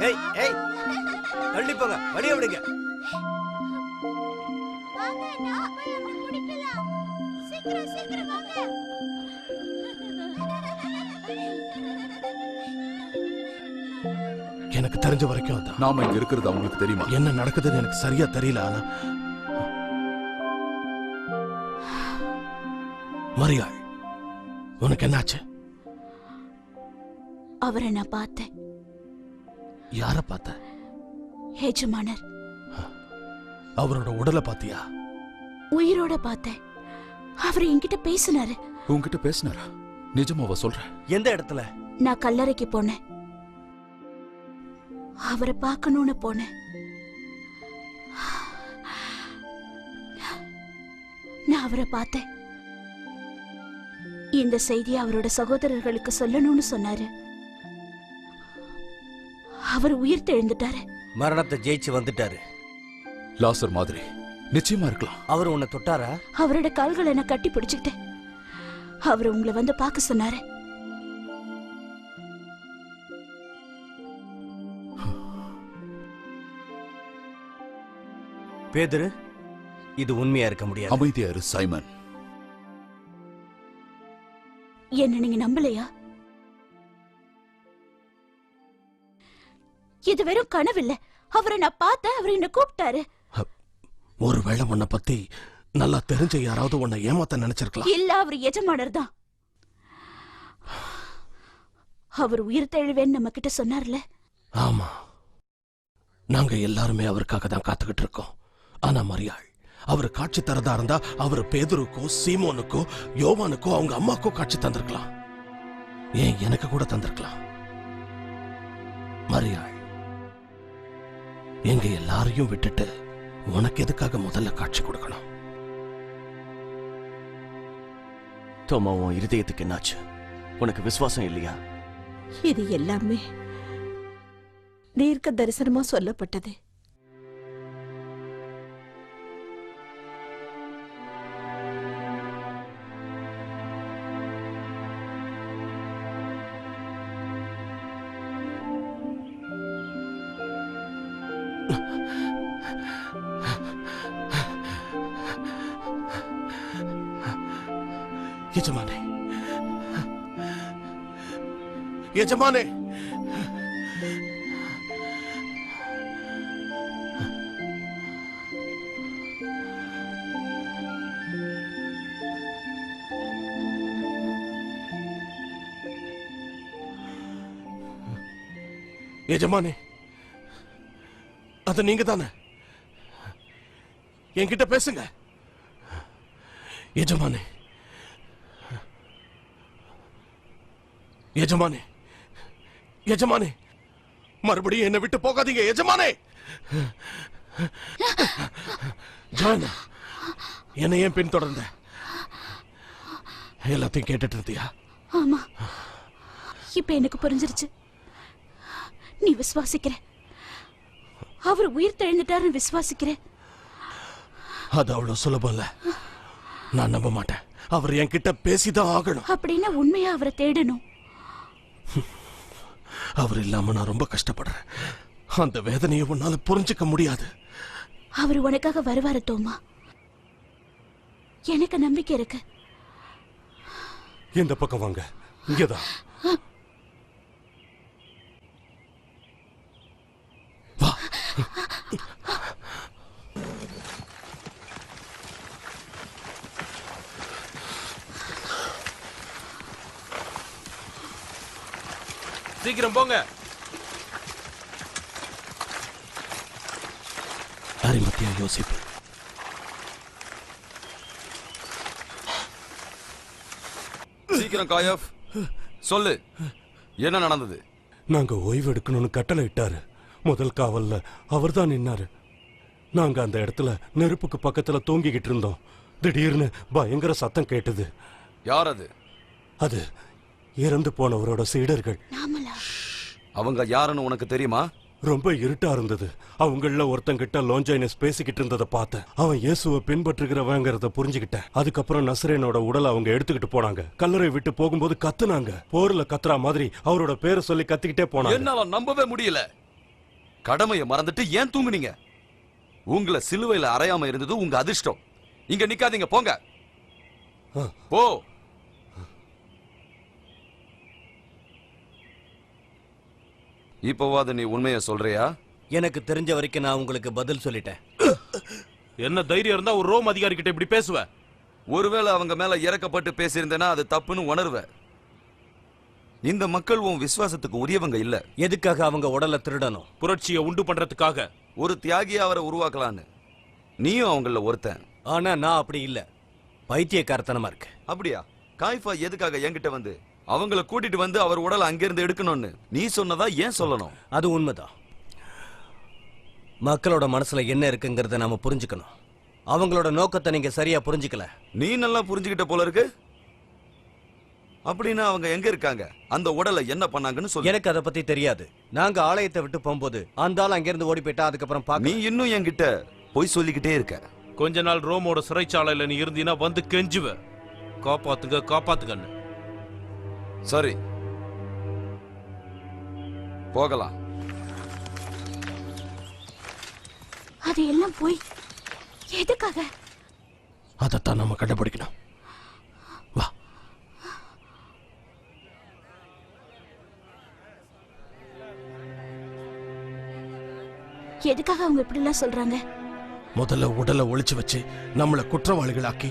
ஏய் ஏய், தள்ளி போங்க. வழிய விடுங்க. எனக்கு தெரிஞ்ச வரைக்கும் அதான். நாம இங்க இருக்கிறது அவங்களுக்கு தெரியுமா? என்ன நடக்குதுன்னு எனக்கு சரியா தெரியல. ஆனா மரியாள், உனக்கு என்னாச்சு? அவரை நான் பார்த்தேன். யார பார்த்த? எஜமானர். அவரோட உடலை பாத்தியா? உயிரோட பார்த்தேன். அவர் என்கிட்ட பேசினாரு. உன்கிட்ட பேசினாரா? நிஜமாவா சொல்ற? எந்த இடத்துல? நான் கல்லறைக்கு போனேன். அவரை பார்க்கணும்னு போனேன். நான் அவரை பார்த்தேன். இந்த செய்தியை அவரோட சகோதரர்களுக்கு சொல்லணும்னு சொன்னாரு. அவர் உயிர் தெழுந்துட்டாரு. மரணத்தை ஜெயிச்சு வந்துட்டாரு. லாசர் மாதிரி நிச்சயமா இருக்கலாம். அவர் உன்னை தொட்டாரா? அவரோட கால்களை நான் கட்டி பிடிச்சுக்கிட்டேன். அவர் உங்களை வந்து பார்க்க சொன்னாரு. பேதுரு, இது உண்மையா இருக்க முடியாது. அமைதியா இரு சைமன். என்ன நீங்க நம்பலையா? இது வெறும் கனவில்ல. அவரை நான் பார்த்தேன். அவர் என்ன கூப்பிட்டாரு. ஒருவேளை உன்னை பத்தி நல்லா தெரிஞ்ச யாராவது உன்னை ஏமாத்த நினைச்சிருக்கலாம். இல்ல, அவர் எஜமானர் தான். அவர் உயிர் தெழுவேன்னு நம்ம கிட்ட சொன்னார்ல. ஆமா, நாங்க எல்லாருமே அவருக்காக தான் காத்துக்கிட்டு இருக்கோம். ஆனா மரியாள், அவர் காட்சி தரதா இருந்தா அவர் பேதுருக்கோ சீமோனுக்கோ யோவானுக்கோ அவங்க அம்மாக்கோ காட்சி தந்திருக்கலாம். ஏன் எனக்கு கூட தந்திருக்கலாம். மரியாள், எங்க எல்லாரையும் விட்டுட்டு உனக்கு எதுக்காக முதல்ல காட்சி கொடுக்கணும்? தோமா, உன் இருதயத்துக்கு என்னாச்சு? உனக்கு விசுவாசம் இல்லையா? இது எல்லாமே தீர்க்க தரிசனமா சொல்லப்பட்டது. எஜமானே, எஜமானே, எஜமானே, அது நீங்க தானே? என்கிட்ட பேசுங்க எஜமானே. எஜமானே, எஜமானே, மறுபடியும் என்னை விட்டு போகாதீங்க எஜமானே. ஜானா, என்னை ஏன் பின்தொடர்ந்த? எல்லாத்தையும் கேட்டுட்டு இருந்தியா? ஆமா, இப்ப எனக்கு புரிஞ்சிருச்சு. நீ விசுவாசிக்கிற, அவர் உயிர் தெழுந்துட்டாருன்னு விசுவாசிக்கிற. அது அவ்வளவு சுலபம் இல்ல. நான் நம்ப மாட்டேன். அவர் என்கிட்ட பேசிதான் ஆகணும். அப்படின்னா உண்மையா அவரை தேடணும். அவர் இல்லாம நான் ரொம்ப கஷ்டப்படுறேன். அந்த வேதனையை உன்னால புரிஞ்சுக்க முடியாது. அவர் உனக்காக வருவாரு தோமா. எனக்கு நம்பிக்கை இருக்கு. இந்த பக்கம் வாங்க. இங்கதான். வா. சீக்கிரம் போங்க. அரிமத்தியா யோசிப்பு, சீக்கிரம் காயப், சொல்லு, என்ன நடந்தது? நாங்க ஓய்வு எடுக்கணும்னு கட்டளை இட்டாரு. முதல் காவல்ல அவர் தான் நின்னாரு. நாங்க அந்த இடத்துல நெருப்புக்கு பக்கத்துல தூங்கிக்கிட்டு இருந்தோம். திடீர்னு பயங்கர சத்தம் கேட்டது. யார் அது? அது இறந்து போனவரோட சீடர்கள். அவங்க யாருன்னு உனக்கு தெரியுமா? ரொம்ப இருட்டா இருந்தது. அவங்கள ஒருத்தங்கிட்ட லோஞ்சைனஸ் பேசிக்கிட்டு இருந்ததை பார்த்தேன். அவன் இயேசுவை பின்பற்றுகிறவங்கிறத புரிஞ்சுக்கிட்டேன். அதுக்கப்புறம் நசரேனோட உடலை அவங்க எடுத்துக்கிட்டு போனாங்க. கல்லறை விட்டு போகும்போது கத்துனாங்க. போர்ல கத்துறா மாதிரி அவரோட பேரை சொல்லி கத்திக்கிட்டே போனாங்க. என்னால நம்பவே முடியல. கடமையை மறந்துட்டு ஏன் தூங்குனீங்க? உங்களை சிலுவையில அறையாம இருந்தது உங்க அதிர்ஷ்டம். இங்க நிக்காதீங்க, போங்க. போ. இப்போவாது நீ உண்மையை சொல்றியா? எனக்கு தெரிஞ்ச வரைக்கும் நான் உங்களுக்கு பதில் சொல்லிட்டேன். என்ன தைரியம் இருந்தா ஒரு ரோம் அதிகாரி கிட்ட இப்படி பேசுவ? ஒருவேளை அவங்க மேல இறக்கப்பட்டு பேசியிருந்தேன்னா அது தப்புன்னு உணர்வ. இந்த மக்கள் உன் விசுவாசத்துக்கு உரியவங்க இல்ல. எதுக்காக அவங்க உடலை திருடணும்? புரட்சியை உண்டு பண்றதுக்காக. ஒரு தியாகியா அவரை உருவாக்கலான்னு. நீயும் அவங்கள ஒருத்தன். ஆனா நான் அப்படி இல்ல. பைத்தியக்காரத்தனமா இருக்கு. அப்படியா? காய்ஃபா எதுக்காக என்கிட்ட வந்து அவங்கள கூட்டிட்டு வந்து அவர் உடலை அங்கிருந்து எடுக்கணும்னு நீ சொன்னதா ஏன் சொல்லணும்? அது உண்மைதான். மக்களோட மனசுல என்ன இருக்குங்கிறத நாம புரிஞ்சுக்கணும். அவங்களோட நோக்கத்தை நீங்க சரியா புரிஞ்சுக்கல. நீ நல்லா புரிஞ்சுக்கிட்ட போல இருக்கு. அப்படின்னா அவங்க எங்க இருக்காங்க? அந்த உடலை என்ன பண்ணாங்கன்னு சொல்லு. எனக்கு அதை பத்தி தெரியாது. நாங்க ஆலயத்தை விட்டு போகும்போது அந்த ஆள் அங்கிருந்து ஓடி போயிட்டா. அதுக்கப்புறம் நீ இன்னும் என்கிட்ட போய் சொல்லிக்கிட்டே இருக்க. கொஞ்ச நாள் ரோமோட சிறைச்சாலையில நீ இருந்தீனா வந்து கெஞ்சுவ, காப்பாத்துங்க காப்பாத்துங்கன்னு. சரி, போகலாம். அது எல்லாம் போய் எதுக்காக? அதைத்தான் நாம கண்டுபிடிக்கணும். வா. எதுக்காக அவங்க இப்படி எல்லாம் சொல்றாங்க? முதல்ல உடலை ஒளிச்சு வச்சு நம்மள குற்றவாளிகளாக்கி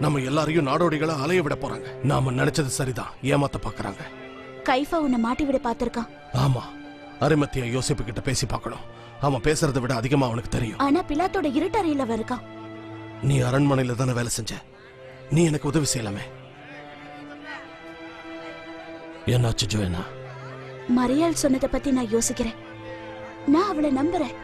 நம்ம எல்லாரையும் நாடோடிகளை அலைய விட போறாங்க. நாம நினைச்சது சரிதான், ஏமாத்த பாக்குறாங்க. கைஃபா உன்னை மாட்டி விட பாத்திருக்கான். ஆமா, அரிமத்தியா யோசிப்பு கிட்ட பேசி பார்க்கணும். அவன் பேசுறதை விட அதிகமா அவனுக்கு தெரியும். ஆனா பிலாத்தோட இருட்டறையில அவன் இருக்கான். நீ அரண்மனையில தானே வேலை செஞ்ச, நீ எனக்கு உதவி செய்யலாமே. என்னாச்சு ஜோயனா? மரியாள் சொன்னதை பத்தி நான் யோசிக்கிறேன். நான் அவளை நம்புறேன்.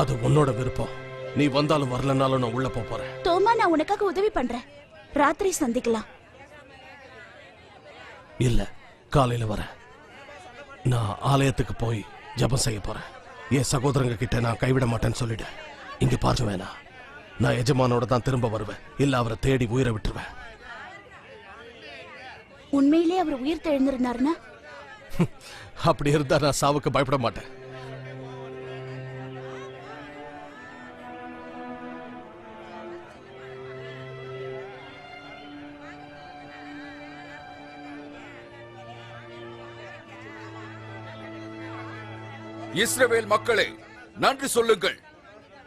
அது உன்னோட விருப்பம். நீ வந்தாலும் வரலனாலும் நான் உள்ள போறேன். தோமா, நான் உனக்காக உதவி பண்றேன். ராத்திரி சந்திக்கலாம். இல்ல, காலையில வரேன். நான் ஆலயத்துக்கு போய் ஜபம் செய்ய போறேன். என் சகோதரங்க கிட்ட நான் கைவிட மாட்டேன்னு சொல்லிடு. இங்க பார்த்து வேணா, நான் எஜமானோட தான் திரும்ப வருவேன். இல்ல அவரை தேடி உயிரை விட்டுருவேன். உண்மையிலே அவர் உயிர் தெழுந்திருந்தாருன்னா? அப்படி இருந்தா நான் சாவுக்கு பயப்பட மாட்டேன். இஸ்ரவேல் மக்களே, நன்றி சொல்லுங்கள்.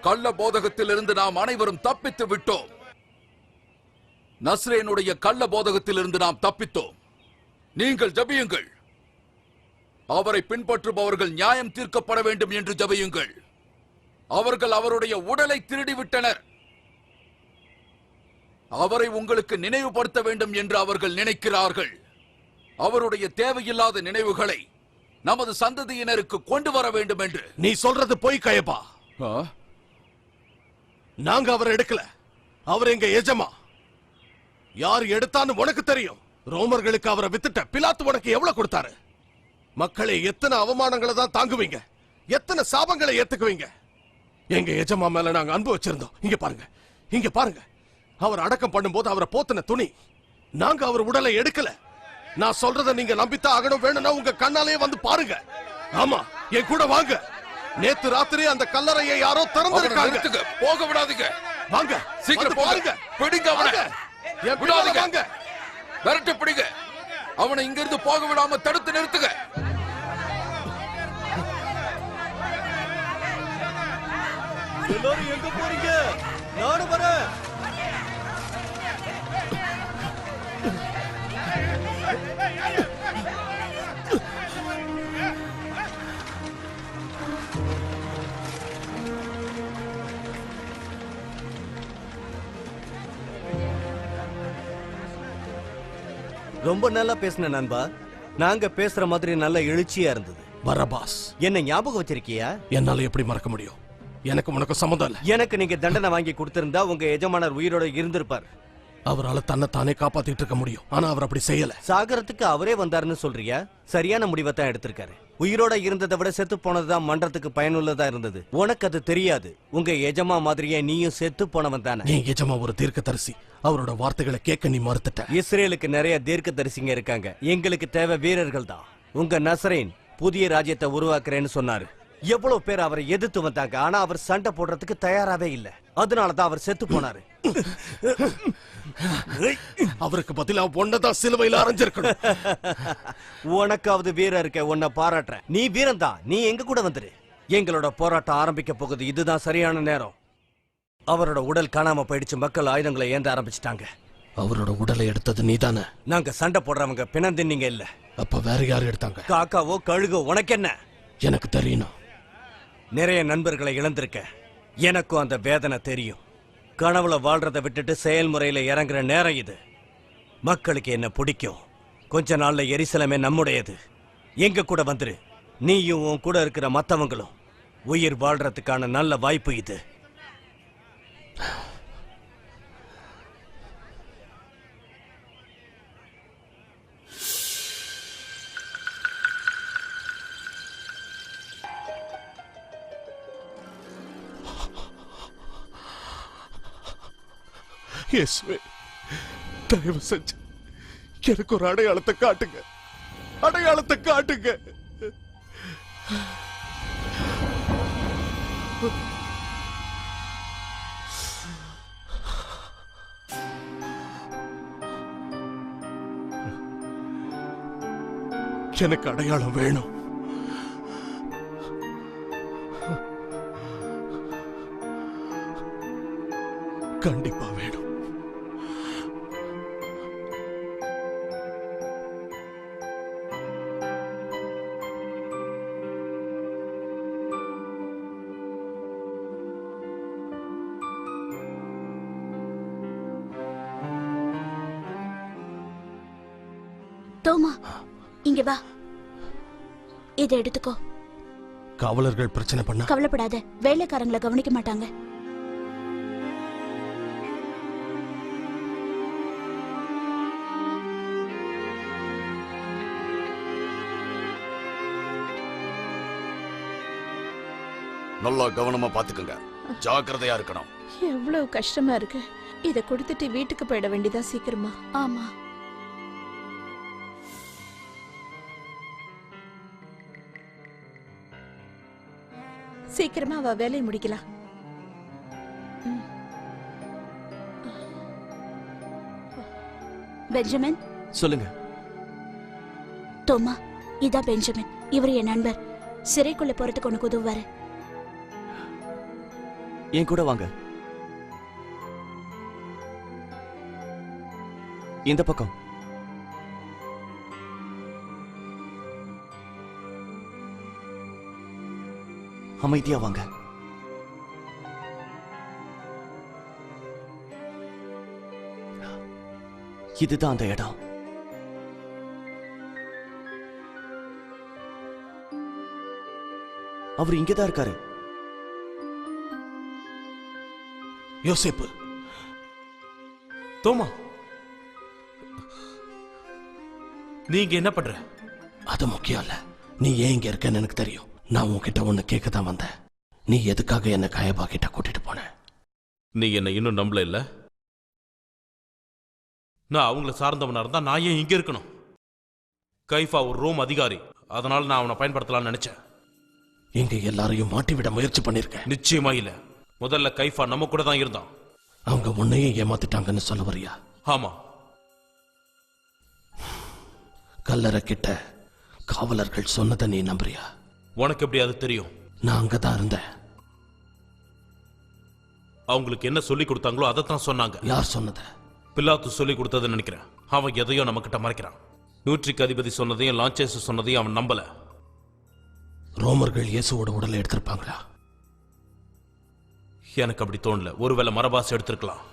கள்ள போதகத்திலிருந்து நாம் அனைவரும் தப்பித்து விட்டோம். நஸ்ரேனுடைய கள்ள போதகத்திலிருந்து நாம் தப்பித்தோம். நீங்கள் ஜெபியுங்கள். அவரை பின்பற்றுபவர்கள் நியாயம் தீர்க்கப்பட வேண்டும் என்று ஜெபியுங்கள். அவர்கள் அவருடைய உடலை திருடிவிட்டனர். அவரை உங்களுக்கு நினைவுபடுத்த வேண்டும் என்று அவர்கள் நினைக்கிறார்கள். அவருடைய தேவையில்லாத நினைவுகளை நமது சந்ததியினருக்கு கொண்டு வர வேண்டும் என்று. நீ சொல்றது போய் கையப்பா. நாங்க அவரை எடுக்கல. அவர் எங்க எஜமா. யார் எடுத்தான்னு உனக்கு தெரியும். ரோமர்களுக்கு அவரை வித்துட்ட. பிலாத்து உனக்கு எவ்வளவு கொடுத்தாரு? மக்களே, எத்தனை அவமானங்களை தான் தாங்குவீங்க? எத்தனை சாபங்களை ஏத்துக்குவீங்க? எங்க எஜமா மேல நாங்க அன்பு வச்சிருந்தோம். இங்க பாருங்க, இங்க பாருங்க. அவர் அடக்கம் பண்ணும்போது அவரை போத்தின துணி. நாங்க அவர் உடலை எடுக்கல. நான் சொல்றதை நீங்க நம்பித்தான் ஆகணும். வேணும்னா உங்க கண்ணாலே வந்து பாருங்க. ஆமா, என் கூட வாங்க. நேத்து ராத்திரி அந்த கல்லறையை யாரோ திறந்திருக்காங்க. போக விடாதீங்க. வாங்க, சீக்கிரம் பாருங்க. பிடிங்க அவனை. விடாதீங்க. வாங்க, விரட்டு பிடிங்க. அவனை இங்கிருந்து போக விடாம தடுத்து நிறுத்துங்க. எல்லாரும் எங்க போறீங்க? நானும் வரேன். ரொம்ப நல்லா பேசின நண்பா. நாங்க பேசுற மாதிரி நல்ல எழுச்சியா இருந்தது. பரபாஸ், என்ன ஞாபகம் வச்சிருக்கியா? என்னால எப்படி மறக்க முடியும்? எனக்கு உனக்கு சம்மந்தம் இல்ல. எனக்கு நீங்க தண்டனை வாங்கி கொடுத்திருந்தா உங்க எஜமானர் உயிரோட இருந்திருப்பார். அவரால தன்னை தானே காப்பாத்திட்டு இருக்க முடியும். ஆனா அவர் அப்படி செய்யல. சாகரத்துக்கு அவரே வந்தாருன்னு சொல்றியா? சரியான முடிவை தான் எடுத்திருக்காரு. உயிரோட இருந்ததை விட செத்து போனதுதான் மன்றத்துக்கு பயனுள்ளதா இருந்தது. உனக்கு அது தெரியாது. உங்க எஜமா மாதிரியே நீயும் செத்து போனவன் தானே. என் எஜமா ஒரு தீர்க்கதரிசி. அவரோட வார்த்தைகளை கேட்க நீ மறுத்துட்ட. இஸ்ரேலுக்கு நிறைய தீர்க்கதரிசிங்க இருக்காங்க. எங்களுக்கு தேவை வீரர்கள் தான். உங்க நசரேன் புதிய ராஜ்யத்தை உருவாக்குறேன்னு சொன்னாரு. எவ்வளவு பேர் அவரை எதிர்த்து வந்தாங்க. ஆனா அவர் சண்டை போடுறதுக்கு தயாராவே இல்ல. அதனாலதான் அவர் செத்து போனாரு. அவருக்கு பதிலா ஒன்னதான் சிலுவையில் அரைஞ்சிருக்கணும். உனக்காவது வீரம் இருக்க, உன்னை பாராட்டுறேன். நீ வீரம் தான். நீ எங்க கூட வந்துரு. எங்களோட போராட்டம் ஆரம்பிக்க போகுது. இதுதான் சரியான நேரம். அவரோட உடல் காணாம போயிடுச்சு. மக்கள் ஆயுதங்களை ஏந்த ஆரம்பிச்சிட்டாங்க. அவரோட உடலை எடுத்தது நீதானே? நாங்க சண்டை போடுறவங்க பிணந்தின்னீங்க இல்ல. அப்ப வேற யாரு எடுத்தாங்க? காக்காவோ கழுகோ, உனக்கு என்ன? எனக்கு தெரியணும். நிறைய நண்பர்களை இழந்திருக்க. எனக்கும் அந்த வேதனை தெரியும். கனவுல வாழ்றதை விட்டுட்டு செயல்முறையில இறங்குற நேரம் இது. மக்களுக்கு என்ன பிடிக்கும். கொஞ்ச நாள்ல எரிசலமே நம்முடையது. எங்க கூட வந்துரு. நீயும் உன் கூட இருக்கிற மத்தவங்களும் உயிர் வாழ்றதுக்கான நல்ல வாய்ப்பு இது. இயேசுவே, தயவு செஞ்சு எனக்கு ஒரு அடையாளத்தை காட்டுங்க. அடையாளத்தை காட்டுங்க. எனக்கு அடையாளம் வேணும். கண்டிப்பா வேணும். தோமா, இங்க வா. இதை எடுத்துக்கோ. காவலர்கள் பிரச்சனை பண்ண கவலைப்படாத, வேலைக்காரங்களை கவனிக்க மாட்டாங்க. நல்லா கவனமா பாத்துக்கங்க. ஜாக்கிரதையா இருக்கணும். எவ்வளவு கஷ்டமா இருக்கு. இத கொடுத்துட்டு வீட்டுக்கு போயிட வேண்டியதா சீக்கிரமா. ஆமா. சீக்கிரமா அவ வேலையை முடிக்கலாம். பெஞ்சமின், சொல்லுங்க. தோமா, இதா பெஞ்சமின். இவர் என் நண்பர். சிறைக்குள்ள போறதுக்கு உனக்கு உதவுவாரு. என் கூட வாங்க. இந்த பக்கம். அமைதியா வாங்க. இதுதான் அந்த இடம். அவர் இங்கதான் இருக்காரு. யோசேப்பு. தோமா, நீங்க என்ன பண்ற? அது முக்கியம் இல்ல. நீ ஏன் இங்க இருக்கன்னு எனக்கு தெரியும். நான் உன்கிட்ட ஒண்ணு கேட்க தான் வந்தேன். நீ எதுக்காக என்ன காயபா கிட்ட கூட்டிட்டு போன? நீ என்ன இன்னும் நம்பல இல்ல? நான் அவங்கள சார்ந்தவனா இருந்தா நான் ஏன் இங்க இருக்கணும்? கைஃபா ஒரு ரோம் அதிகாரி, அதனால நான் அவனை பயன்படுத்தலாம்னு நினைச்சேன். எங்க எல்லாரையும் மாட்டி விட முயற்சி பண்ணிருக்கேன். நிச்சயமா இல்ல. முதல்ல கைஃபா நம்ம கூட தான் இருந்தான். அவங்க உன்னையும் ஏமாத்திட்டாங்கன்னு சொல்ல வரியா? ஆமா. கல்லறை கிட்ட காவலர்கள் சொன்னதை நீ நம்புறியா? உனக்கு எப்படி அது தெரியும்? நான் அங்கதான் இருந்தேன். அவங்களுக்கு என்ன சொல்லி கொடுத்தாங்களோ அதைத்தான் சொன்னாங்க. யார் சொன்னது? பிலாத்து சொல்லி கொடுத்ததுன்னு நினைக்கிறேன். அவன் எதையோ நம்ம கிட்ட மறைக்கிறான். நூற்றிக்கு அதிபதி சொன்னதையும் லான்சேஸ் சொன்னதையும் அவன் நம்பல. ரோமர்கள் இயேசுவோட உடலை எடுத்திருப்பாங்களா? எனக்கு அப்படி தோணல. ஒருவேளை மரபாஸ் எடுத்திருக்கலாம்.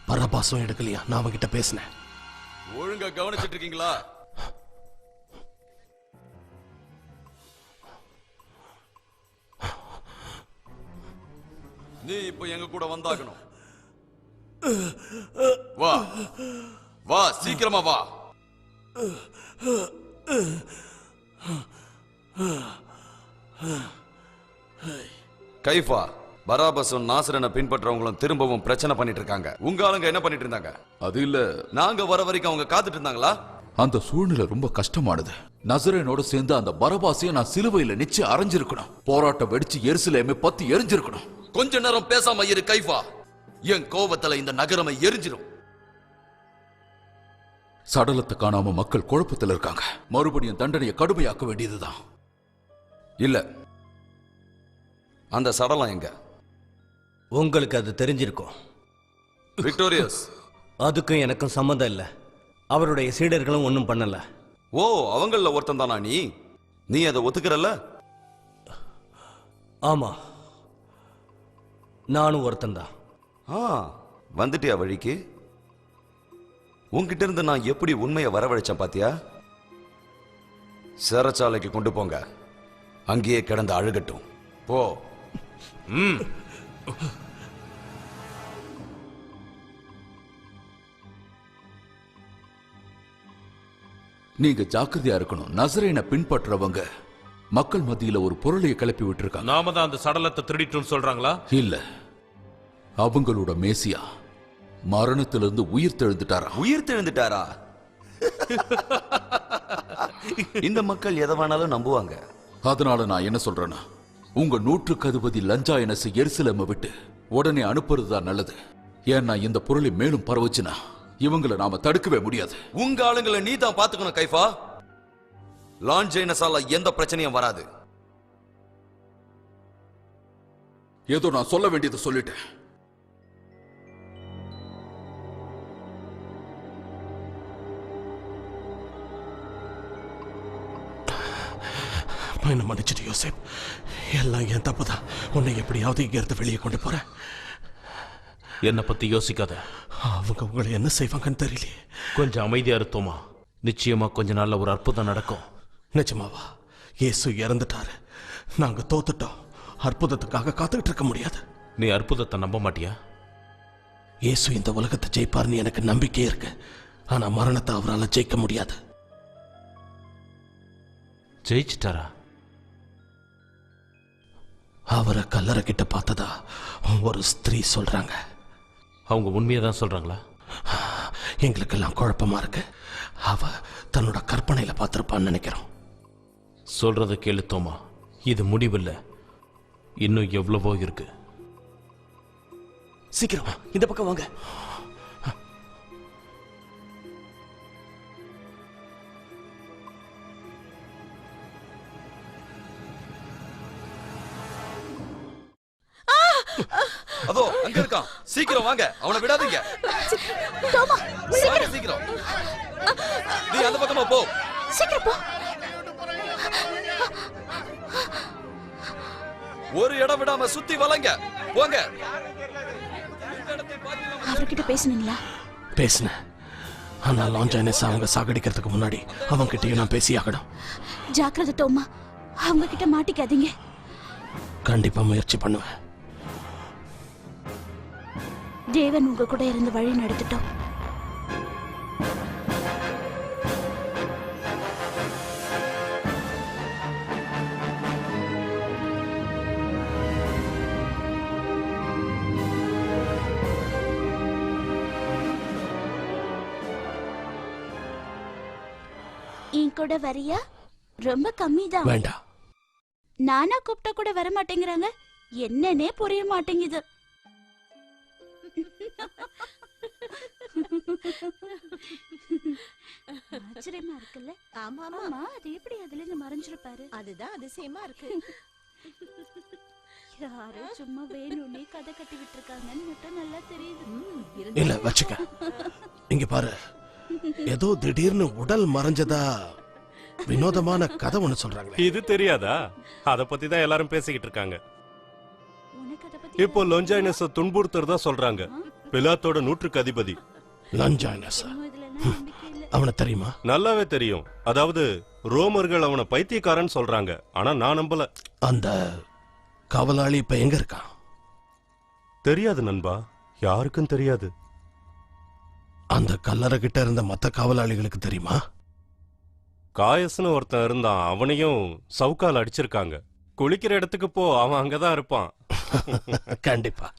பரபாசம் எடுக்கலையா? நான் அவன்கிட்ட பேசினேன். ஒழுங்கா கவனிச்சிட்டு இருக்கீங்களா? நீ இப்ப எங்க கூட வந்தாகணும். வா வா, சீக்கிரமா வா. கைஃபா, பராபஸும் நாசரனை பின்பற்றவங்களும் திரும்பவும் பிரச்சனை பண்ணிட்டு இருக்காங்க. உங்க ஆளுங்க என்ன பண்ணிட்டு இருந்தாங்க? அது இல்ல, நாங்க வர வரைக்கும் அவங்க காத்துட்டு இருந்தாங்களா? அந்த சூழ்நிலை ரொம்ப கஷ்டமானது. நசரேனோட சேர்ந்து அந்த பரபாசையும் நான் சிலுவையில நிச்சயம் அரைஞ்சிருக்கணும். போராட்டம் வெடிச்சு எருசலேமே பத்தி எரிஞ்சிருக்கணும். கொஞ்ச நேரம் பேசாம இரு கைஃபா. என் கோபத்துல இந்த நகரமை எரிஞ்சிரும். சடலத்தை காணாம மக்கள் குழப்பத்தில் இருக்காங்க. மறுபடியும் தண்டனையை கடுமையாக்க வேண்டியதுதான். இல்ல, அந்த சடலம் எங்க? உங்களுக்கு அது தெரிஞ்சிருக்கும். விக்டோரியஸ், அதுக்கும் எனக்கும் சம்மந்தம் இல்லை. அவருடைய சீடர்களும் ஒன்றும் பண்ணல. ஓ, அவங்கள ஒருத்தன் தானா நீ அதை ஒத்துக்கிறல்ல? ஆமா, நானும் ஒருத்தன் தான். வந்துட்டியா வழிக்கு? உன்கிட்ட இருந்து நான் எப்படி உண்மையை வரவழைச்சேன் பாத்தியா? சிறைச்சாலைக்கு கொண்டு போங்க, அங்கேயே கிடந்து அழுகட்டும். போ. நீங்க ஜாக்கிரதையா இருக்கணும். நசரேனை பின்பற்றவங்க மக்கள் மத்தியில ஒரு பொருளையை கிளப்பி விட்டுருக்காங்க. நாம தான் அந்த சடலத்தை திருடிட்டோம்னு சொல்றாங்களா? இல்ல, அவங்களோட மேசியா மரணத்திலிருந்து உயிர் தெழுந்துட்டாரா. உயிர் தெழுந்துட்டாரா? இந்த மக்கள் எதை வேணாலும் நம்புவாங்க. அதனால நான் என்ன சொல்றேன்னா, உங்க 100 லஞ்சாயனசு எருசலேமை விட்டு உடனே அனுப்புறதுதான் நல்லது. ஏன்னா இந்த பொருளை மேலும் பரவுச்சுன்னா இவங்களை நாம தடுக்கவே முடியாது. உங்க ஆளுங்களை நீ தான் பாத்துக்கணும் கைஃபா. லான்ஜைனஸால எந்த பிரச்சனையும் வராது. ஏதோ நான் சொல்ல வேண்டியதை சொல்லிட்டேன். என்ன மன்னிச்சிட்டு யோசேப், எல்லாம் என் தப்புதான். உன்னை எப்படியாவது இங்க இருந்து வெளியே கொண்டு போறேன். என்னை பத்தி யோசிக்காத. அவங்க உங்களை என்ன செய்வாங்கன்னு தெரியலையே. கொஞ்சம் அமைதியா இருத்தோமா, நிச்சயமா கொஞ்ச நாள்ல ஒரு அற்புதம் நடக்கும். நிஜமாவா? இயேசு இறந்துட்டாரு, நாங்க தோத்துட்டோம். அற்புதத்துக்காக காத்துக்கிட்டு இருக்க முடியாது. நீ அற்புதத்தை நம்ப மாட்டியா? இயேசு இந்த உலகத்தை ஜெயிப்பார்னு எனக்கு நம்பிக்கை இருக்கு. ஆனா மரணத்தை அவரால் ஜெயிக்க முடியாது. ஜெயிச்சிட்டாரா? அவரை கல்லறை கிட்ட பார்த்ததா ஒரு ஸ்திரீ சொல்றாங்க. அவங்க உண்மையை தான் சொல்றாங்களா? எங்களுக்கெல்லாம் குழப்பமா இருக்கு. அவ தன்னோட கற்பனையில பார்த்திருப்பான்னு நினைக்கிறோம். சொல்றத கேளு தோமா, இது முடிவில்லை, இன்னும் எவ்வளவோ இருக்கு. சீக்கிரம் இந்த பக்கம் வாங்க. அதோ அங்க இருக்கான், சீக்கிரம் வாங்க, அவனை விடாதீங்க. வாங்க சீக்கிரம். நீ அந்த பக்கமா போ. சீக்கிரம் போ. ஒரு இடம் விடாம சுத்தி வளைங்க, போங்க. அவர்கிட்ட பேசுனீங்களா? பேசினேன். ஆனா லான்ஜைனஸ் அவங்க சாகடிக்கிறதுக்கு முன்னாடி அவங்க கிட்டயும் நான் பேசி ஆகணும். ஜாக்கிரதை தோமா, அவங்க கிட்ட மாட்டிக்காதீங்க. கண்டிப்பா முயற்சி பண்ணுவேன். தேவன் உங்க கூட இருந்து வழி நடத்திட்டோம். என் கூட வரியா? ரொம்ப கம்மி தான். வேண்டாம். நானா கூப்பிட்டா கூட வர மாட்டேங்கிறாங்க. என்னன்னே புரிய மாட்டேங்குது. ஆச்சரியமா இருக்குல்ல? ஆமா ஆமா, அது எப்படி அதுல இருந்து மறைஞ்சிருப்பாரு? அதுதான் அதிசயமா இருக்கு. யாரோ சும்மா வேணும்னே கதை கட்டி விட்டுருக்காங்கன்னு மட்டும் நல்லா தெரியுது. இல்ல வச்சுக்க. இங்க பாரு, ஏதோ திடீர்னு உடல் மறைஞ்சதா வினோதமான கதை ஒண்ணு சொல்றாங்க. இது தெரியாதா? அத பத்தி தான் எல்லாரும் பேசிக்கிட்டு இருக்காங்க. உனக்கு அதை பத்தி இப்போ லொஞ்சாயினஸ துன்புறுத்துறதா சொல்றாங்க. பிலாத்தோட 100 அதிபதி லஞ்சாயினஸ். இதுல நம்பிக்கை இல்ல. அவனை தெரியுமா? நல்லாவே தெரியும். அதாவது ரோமர்கள் அவனை பைத்தியக்காரன் சொல்றாங்க. ஆனா நான் நம்பல. அந்த காவலாளி இப்ப எங்க இருக்கான்? தெரியாது நண்பா, யாருக்கும் தெரியாது. அந்த கல்லறை கிட்ட இருந்த மத்த காவலாளிகளுக்கு தெரியுமா? காயஸ்னு ஒருத்தன் இருந்தான், அவனையும் சவுக்கால் அடிச்சிருக்காங்க. குளிக்கிற இடத்துக்கு போ, அவன் அங்கதான் இருப்பான். கண்டிப்பா.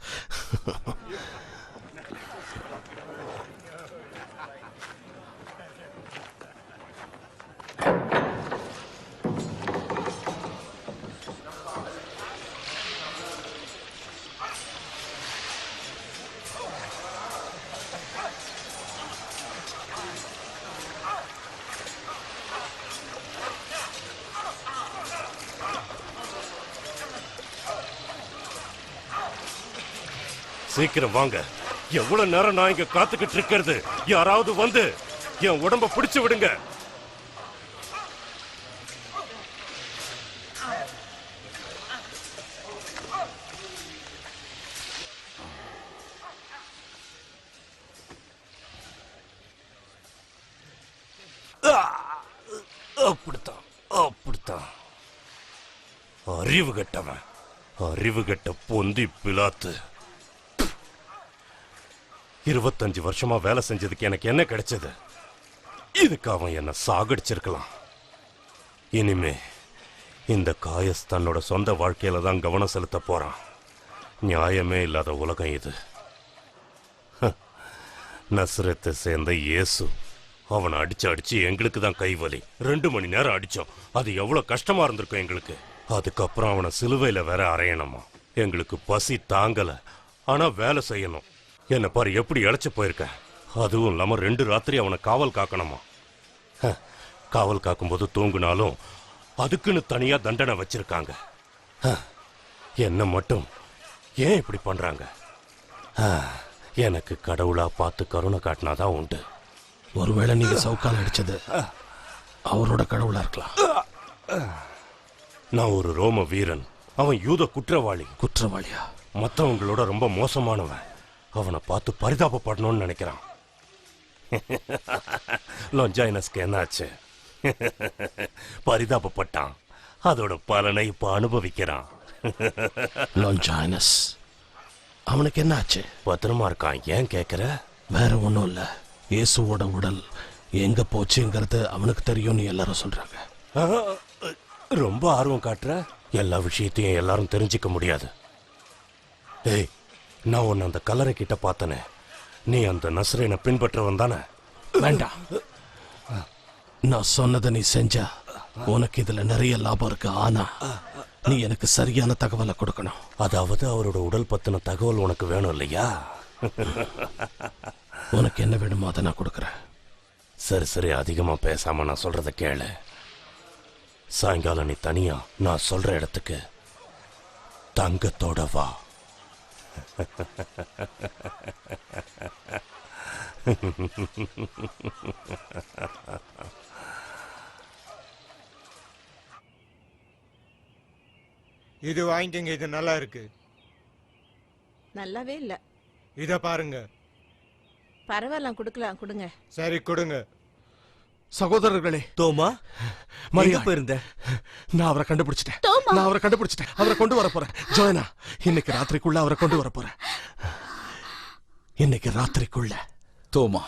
சீக்கிரம் வாங்க. எவ்வளவு நேரம் நான் இங்க காத்துக்கிட்டு இருக்கிறது? யாராவது வந்து என் உடம்ப பிடிச்சு விடுங்க. அப்படித்தான், அப்படித்தான். அறிவு கெட்டவன், அறிவு கெட்ட பொந்தி பிலாத்து. 25 வருஷமா வேலை செஞ்சதுக்கு எனக்கு என்ன கிடைச்சது? இதுக்கு அவன் என்ன சாகடிச்சிருக்கலாம். இனிமே இந்த காயஸ் தன்னோட சொந்த வாழ்க்கையில தான் கவனம் செலுத்த போறான். நியாயமே இல்லாத உலகம் இது. நஸ்ரத்தை சேர்ந்த இயேசு அவனை அடிச்சு எங்களுக்கு தான் கைவலி. 2 மணி நேரம் அடிச்சோம். அது எவ்வளவு கஷ்டமா இருந்திருக்கும் எங்களுக்கு. அதுக்கப்புறம் அவனை சிலுவையில வேற அறையணுமா. எங்களுக்கு பசி தாங்கல, ஆனா வேலை செய்யணும். என்ன பாரு எப்படி இழைச்சு போயிருக்க. அதுவும் இல்லாம 2 ராத்திரி அவனை காவல் காக்கணுமா. காவல் காக்கும்போது தூங்குனாலும் அதுக்குன்னு தனியா தண்டனை வச்சிருக்காங்க. என்ன மட்டும் ஏன் இப்படி பண்றாங்க? எனக்கு கடவுளா பார்த்து கருணை காட்டினாதான் உண்டு. ஒருவேளை நீங்க சவுக்கால் அடிச்சது அவரோட கடவுளா இருக்கலாம். நான் ஒரு ரோம வீரன், அவன் யூத குற்றவாளி. குற்றவாளியா? மற்றவங்களோட ரொம்ப மோசமானவன். அவனை பார்த்து பரிதாபப்படணும்னு நினைக்கிறான். லொஞ்சாயினஸ்க்கு என்னாச்சு? பரிதாபப்பட்டான். அதோட பலனை இப்ப அனுபவிக்கிறான். லொஞ்சாயினஸ் அவனுக்கு என்ன ஆச்சு? பத்திரமா இருக்கான். ஏன் கேக்குற? வேற ஒண்ணும் இல்ல. இயேசுவோட உடல் எங்க போச்சுங்கிறது அவனுக்கு தெரியும்னு எல்லாரும் சொல்றாங்க. ரொம்ப ஆர்வம் காட்டுற. எல்லா விஷயத்தையும் எல்லாரும் தெரிஞ்சுக்க முடியாது. ஏய், நான் உன்னை அந்த கல்லறை கிட்ட பார்த்தனே. நீ அந்த நஸ்ரேனை பின்பற்றவன் தானே? வேண்டாம், நான் சொன்னதை நீ செஞ்சா உனக்கு இதுல நிறைய லாபம் இருக்கு. ஆனா நீ எனக்கு சரியான தகவலை கொடுக்கணும். அதாவது அவரோட உடல் பத்தின தகவல் உனக்கு வேணும் இல்லையா? உனக்கு என்ன வேணுமோ அதை நான் கொடுக்குறேன். சரி சரி, அதிகமா பேசாம நான் சொல்றத கேளு. சாயங்காலம் நீ தனியா நான் சொல்ற இடத்துக்கு தங்கத்தோட வா. இது வாங்கிட்டீங்க, இது நல்லா இருக்கு. நல்லாவே இல்ல. இத பாருங்க. பரவாயில்ல, கொடுக்கலாம், கொடுங்க. சரி கொடுங்க. சகோதரர்களே, தோமா மரியா போயிருந்த? நான் அவரை கண்டுபிடிச்சிட்டேன். நான் அவரை கண்டுபிடிச்சிட்டேன். அவரை கொண்டு வர போறேன். ஜோயனா, இன்னைக்கு ராத்திரிக்குள்ள அவரை கொண்டு வர போறேன். இன்னைக்கு ராத்திரிக்குள்ள. தோமா,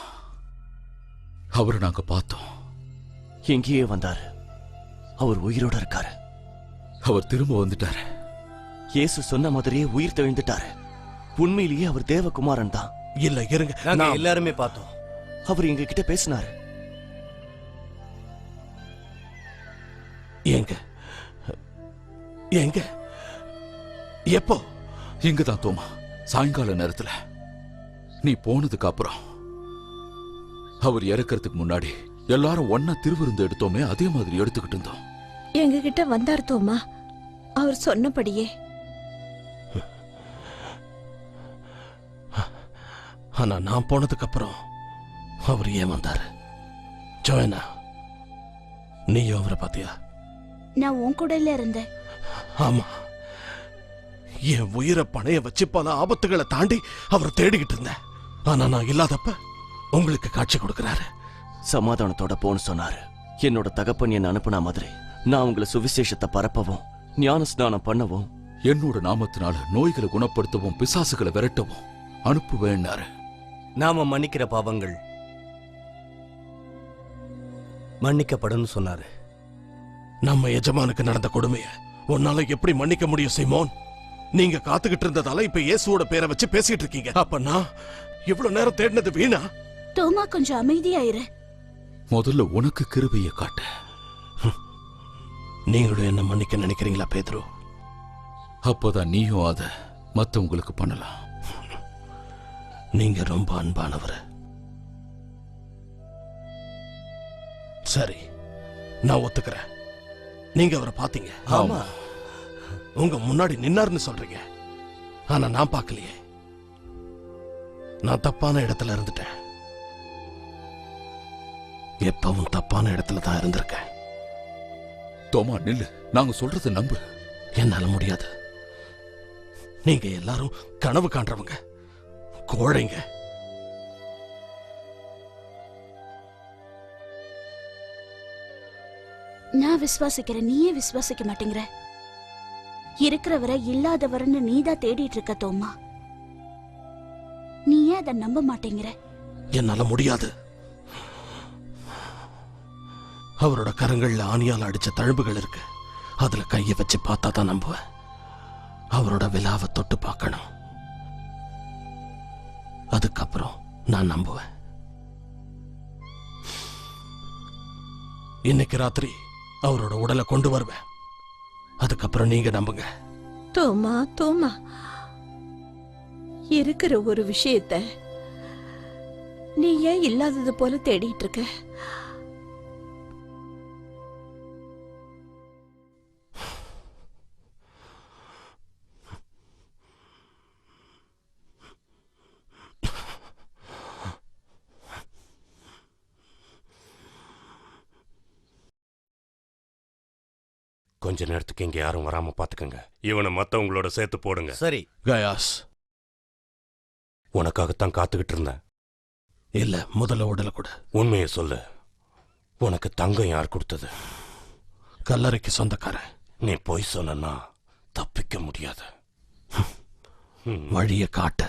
அவரை நாங்க பார்த்தோம். எங்கேயே வந்தாரு. அவர் உயிரோட இருக்காரு. அவர் திரும்ப வந்துட்டாரு. இயேசு சொன்ன மாதிரியே உயிர் தெழுந்துட்டாரு. உண்மையிலேயே அவர் தேவகுமாரன் தான். இல்ல இருங்க, நாங்க எல்லாருமே பார்த்தோம். அவர் எங்க கிட்ட பேசினாரு. எங்க எங்க எப்போ? இங்கதான் தோமா, சாயங்கால நேரத்துல. நீ போனதுக்கு அப்புறம் அவர் இறக்கிறதுக்கு முன்னாடி எல்லாரும் ஒன்னா திருவிருந்து எடுத்தோமே, அதே மாதிரி எடுத்துக்கிட்டு இருந்தோம். எங்க கிட்ட வந்தார் தோமா, அவர் சொன்னபடியே. ஆனா நான் போனதுக்கு அப்புறம் அவர் ஏன் வந்தாரு? ஜோயனா, நீயும் அவரை பாத்தியா? நான் உன் கூடல இருந்தேன். ஆமா, என் உயிரை பணைய வச்சு பல ஆபத்துகளை தாண்டி அவர் தேடிக்கிட்டு இருந்தேன். ஆனா நான் இல்லாதப்ப உங்களுக்கு காட்சி கொடுக்கிறாரு. சமாதானத்தோட போன்னு சொன்னாரு. என்னோட தகப்பன் என்ன அனுப்புன மாதிரி நான் உங்களை சுவிசேஷத்தை பரப்பவும் ஞான ஸ்நானம் பண்ணவும், என்னோட நாமத்தினால நோய்களை குணப்படுத்தவும் பிசாசுகளை விரட்டவும் அனுப்புவேன்னாரு. நாம மன்னிக்கிற பாவங்கள் மன்னிக்கப்படும் சொன்னாரு. நம்ம எஜமானுக்கு நடந்த கொடுமைய உன்னால எப்படி மன்னிக்க முடியும் சீமோன்? நீங்க காத்துக்கிட்டு இருந்ததால இப்ப இயேசுவோட பேரை வச்சு பேசிட்டு இருக்கீங்க. அப்ப நான் இவ்வளவு நேரம் தேடினது வீணா? தோமா, கொஞ்சம் அமைதியாயிரு. முதல்ல உனக்கு கிருபையை காட்டு. நீங்களும் என்ன மன்னிக்க நினைக்கிறீங்களா பேதுரு? அப்போதான் நீயும் அத மத்தவங்களுக்கு பண்ணலாம். நீங்க ரொம்ப அன்பானவர். சரி, நான் ஒத்துக்கிறேன். நீங்க அவரை பாத்தீங்க. ஆமா, உங்க முன்னாடி நின்னாருன்னு சொல்றீங்க. ஆனா நான் பார்க்கலையே. நான் தப்பான இடத்துல இருந்துட்டேன். எப்பவும் தப்பான இடத்துல தான் இருந்திருக்கேன். தோமா நில்லு, நாங்க சொல்றது நம்பு. என்னால முடியாது. நீங்க எல்லாரும் கனவு காண்றவங்க, கோழைங்க. நான் விசுவாசிக்கிறேன், நீயே விசுவாசிக்க மாட்டேங்கிற. இருக்கிறவரை இல்லாதவர்னு நீதான் தேடிட்டு இருக்க தோமா. நீ ஏன் அதை நம்ப மாட்டேங்கிற? என்னால முடியாது. அவரோட கரங்கள்ல ஆணியால அடிச்ச தழும்புகள் இருக்கு. அதுல கைய வச்சு பார்த்தா தான் நம்புவேன். அவரோட விலாவை தொட்டு பார்க்கணும். அதுக்கப்புறம் நான் நம்புவேன். இன்னைக்கு ராத்திரி அவரோட உடலை கொண்டு வருவேன். அதுக்கப்புறம் நீங்க நம்புங்க. தோமா தோமா, இருக்கிற ஒரு விஷயத்த நீ ஏன் இல்லாதது போல தேடிட்டு இருக்க? கொஞ்ச நேரத்துக்கு இங்க யாரும் வராம பாத்துக்கங்க. இவனை மத்தவங்களோட சேர்த்து போடுங்க. சரி. கயாஸ், உனக்காகத்தான் காத்துக்கிட்டு இருந்தேன். இல்ல, முதல்ல உடலை கூட. உண்மையை சொல்லு, உனக்கு தங்கம் யார் கொடுத்தது? கல்லறைக்கு சொந்தக்காரன். நீ போய் சொன்னா தப்பிக்க முடியாது. வழிய காட்டு.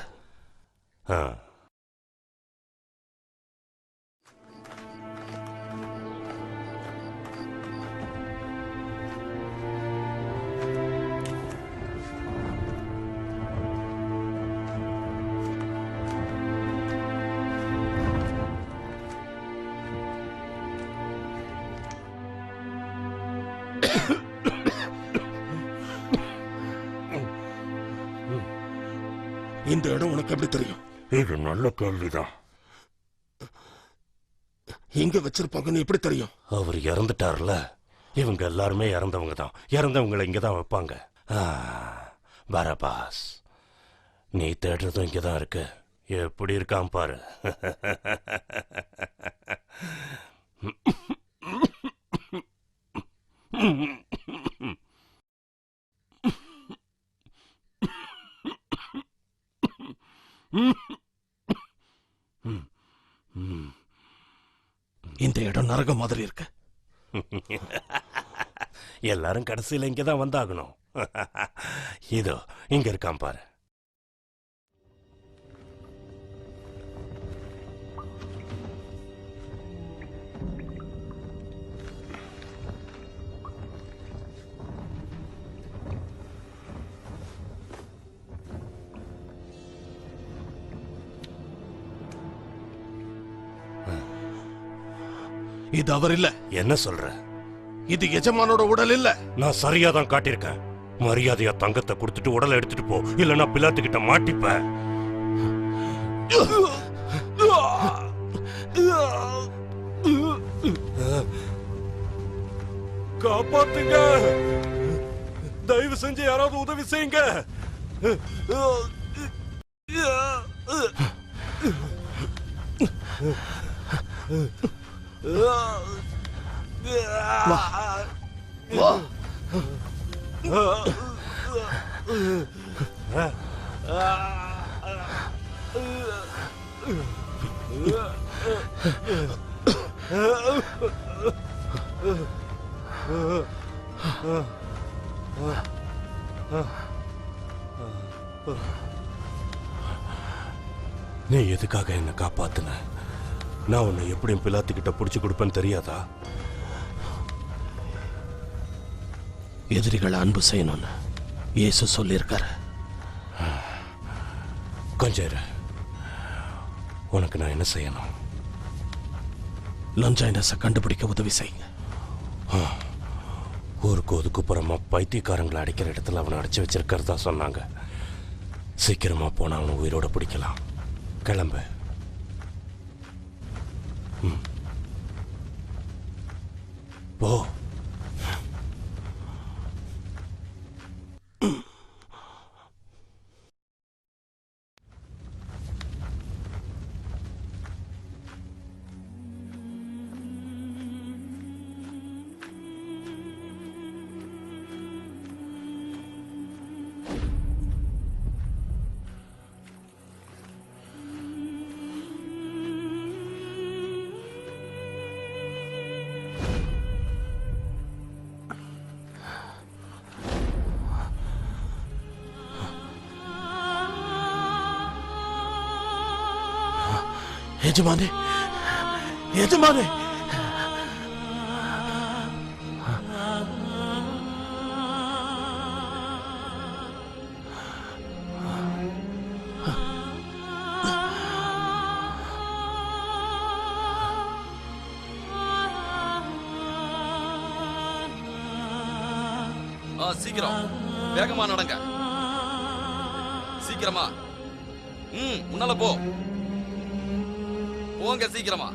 இந்த இடம் உனக்கு எப்படி தெரியும்? இது நல்ல கேள்விதான். எங்க வச்சிருப்பாங்கன்னு எப்படி தெரியும்? அவர் இறந்துட்டார்ல. இவங்க எல்லாருமே இறந்தவங்க தான். இறந்தவங்களை இங்கதான் வைப்பாங்க. பரபாஸ், நீ தேடுறதும் இங்கதான் இருக்கு. எப்படி இருக்கான் பாரு. இந்த இடம் நரகம் மாதிரி இருக்கு. எல்லாரும் கடைசியில இங்கதான் வந்தாகணும். இதோ இங்க இருக்கான் பாரு. இது அவர் இல்ல. என்ன சொல்ற? இது எஜமானோட உடல் இல்ல. நான் சரியா தான் காட்டியிருக்கேன். மரியாதையா தங்கத்தை கொடுத்துட்டு உடலை எடுத்துட்டு போ, இல்லன்னா பிலாத்துக்கிட்ட மாட்டிப்ப. காப்பாத்துங்க, தயவு செஞ்சு யாராவது உதவி செய்யுங்க. வா. நீ எதுக்காக என்ன காப்பாத்துன? நான் உன்னை எப்படியும் பிலாத்துக்கிட்ட புடிச்சு கொடுப்பேன்னு தெரியாதா? எதிரிகளை அன்பு செய்யணும்னு இயேசு சொல்லியிருக்காரு. கொஞ்சம் இரு. உனக்கு நான் என்ன செய்யணும்? லஞ்சாயினஸை கண்டுபிடிக்க உதவி செய்யுங்க. ஊருக்கு ஒதுக்குப்புறமா பைத்தியக்காரங்களை அடிக்கிற இடத்துல அவனை அடைச்சி வச்சிருக்கிறதா சொன்னாங்க. சீக்கிரமா போனா அவனை உயிரோட பிடிக்கலாம். கிளம்பு. போ. எஜமானே, எஜமானே, சீக்கிரம் வேகமா நடங்க. சீக்கிரமா. முன்னால போங்க சீக்கிரமா.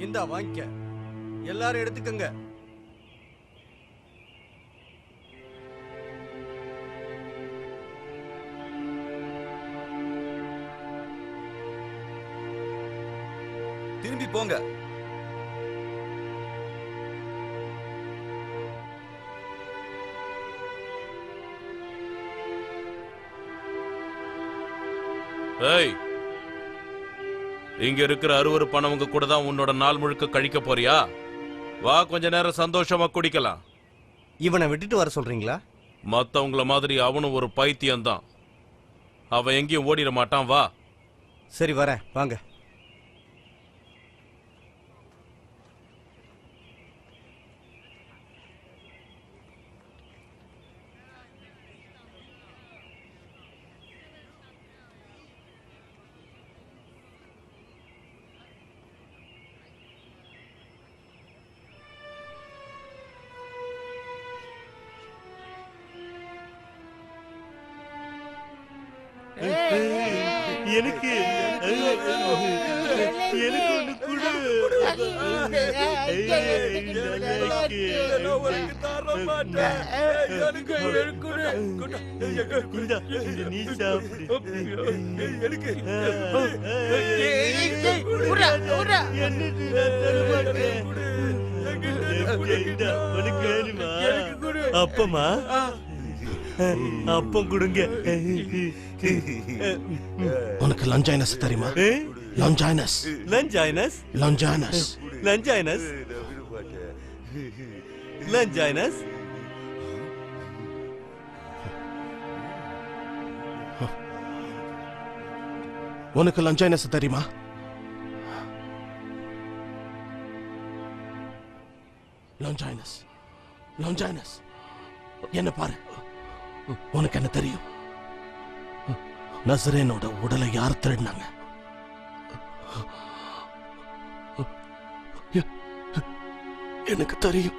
இந்தா வாங்கிக்க. எல்லாரும் எடுத்துக்கங்க. திரும்பி போங்க. ஏய், இங்க இருக்கிற அறுவரு பணம் உங்க கூட தான் உன்னோட நாள் முழுக்க கழிக்க போறியா? வா, கொஞ்ச நேரம் சந்தோஷமா குடிக்கலாம். இவனை விட்டுட்டு வர சொல்றீங்களா? மத்தவங்கள மாதிரி அவனும் ஒரு பைத்தியம் தான். அவன் எங்கேயும் ஓடிட மாட்டான். வா. சரி வரேன், வாங்க. எனக்கு ஒண்ணு கொடு. நீ சாப்பிடு. அப்பமா அப்பம் கொடுங்க. உனக்கு லஞ்சாயினஸ் தெரியுமா? லஞ்சாயினஸ். லஞ்சாயினஸ். லஞ்சாயினஸ். லஞ்சாயினஸ். லஞ்சாயினஸ். உனக்கு லஞ்சாயினஸ் தெரியுமா? லஞ்சாயினஸ். லஞ்சாயினஸ். என்ன பாரு, உனக்கு என்ன தெரியும்? நசரேனோட உடலை யார் திருடினாங்க? எனக்கு தெரியும்.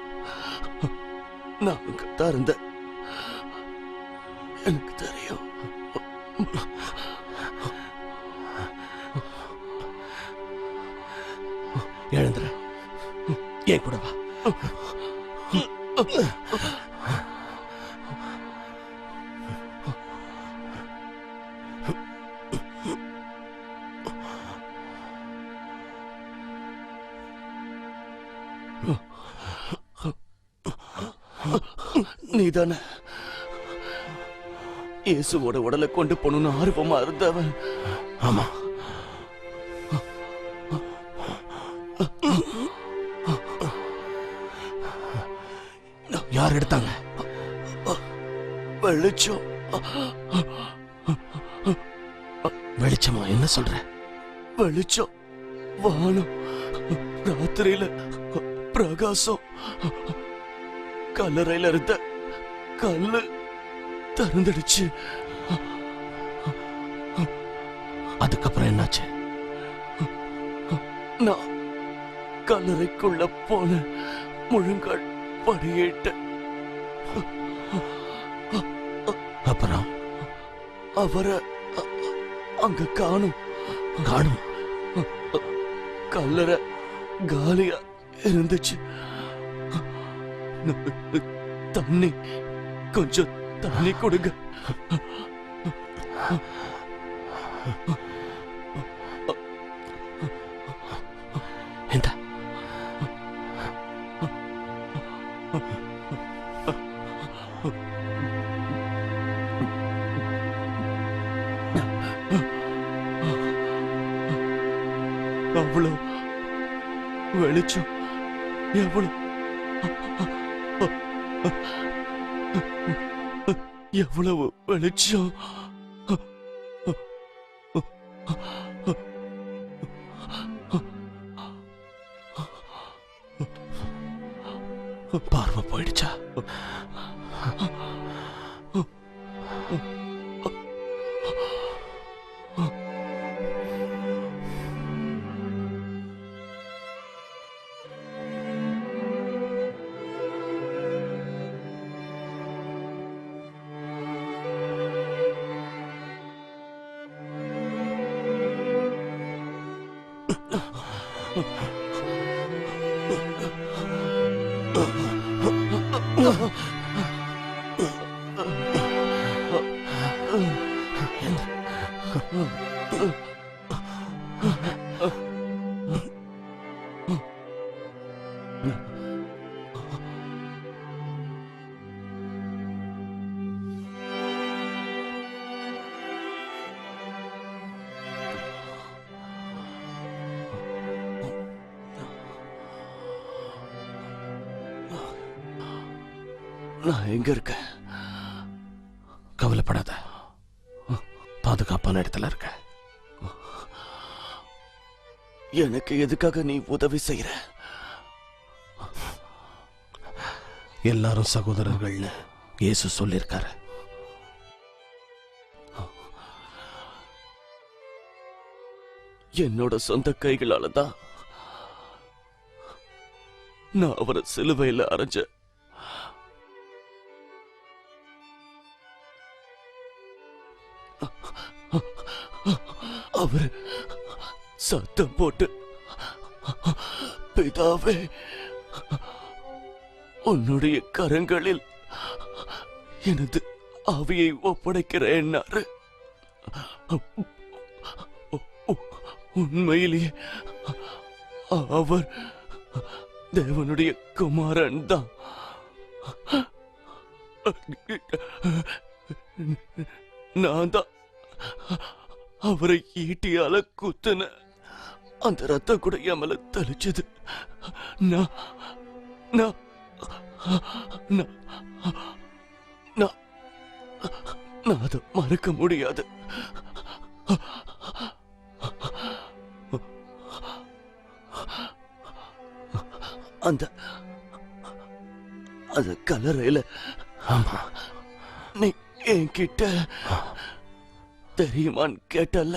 நான் அங்கதான் இருந்தேன். எனக்கு தெரியும். எழுந்துற, என் கூட வா. நீதானே இயேசுவோட உடலை கொண்டு போகணும்னு ஆர்வமா இருந்தவன்? ஆமா. யார் எடுத்தாங்க? வெளிச்சம். வெளிச்சமா? என்ன சொல்ற? வெளிச்சம், வானம், ராத்திரியில பிரகாசம். கல்லறையில இருந்த கல்லு திறந்துடுச்சு. அதுக்கப்புறம் என்னாச்சு? நான் கல்லறைக்குள்ள போன முழுங்கால் படியேட்ட. அப்புறம் அவரை அங்க காணும். காணும். கல்லறை காலியா இருந்துச்சு. தண்ணி, கொஞ்சம் தண்ணி கொடுங்க. இந்த அவ்வளவு வெளிச்சம், எவ்வளவு எவ்வளவு வெளிச்சம். பார்வை போயிடுச்சா? நான் எங்க இருக்கேன்? கவலைப்படாத, பாதுகாப்பான இடத்துல இருக்க. எனக்கு எதுக்காக நீ உதவி செய்யற? எல்லாரும் சகோதரர்கள்னு இயேசு சொல்லியிருக்காரு. என்னோட சொந்த கைகளால தான் நான் அவரை சிலுவையில் அரைஞ்ச. அவர் சத்தம் போட்டு, பிதாவே, உன்னுடைய கரங்களில் எனது ஆவியை ஒப்படைக்கிறேன்னாரு. உண்மையிலேயே அவர் தேவனுடைய குமாரன் தான். நான் தான் அவரை ஈட்டியால குத்துன. அந்த ரத்தம் கூட என் மேல தெளிச்சது. நான் நான் நான் நான் அதை மறக்க முடியாது. அந்த அந்த கல்லறையில நீ என்கிட்ட தெரியுமான்னு கேட்டல்ல,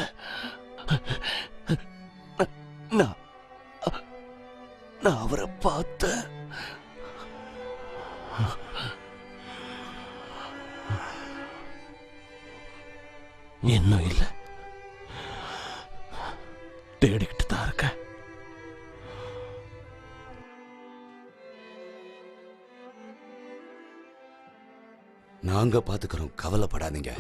நான் அவரை பார்த்தேன். இன்னும் இல்ல, தேடிக்கிட்டு தான் இருக்க. நாங்க பாத்துக்கிறோம், கவலைப்படாதீங்க.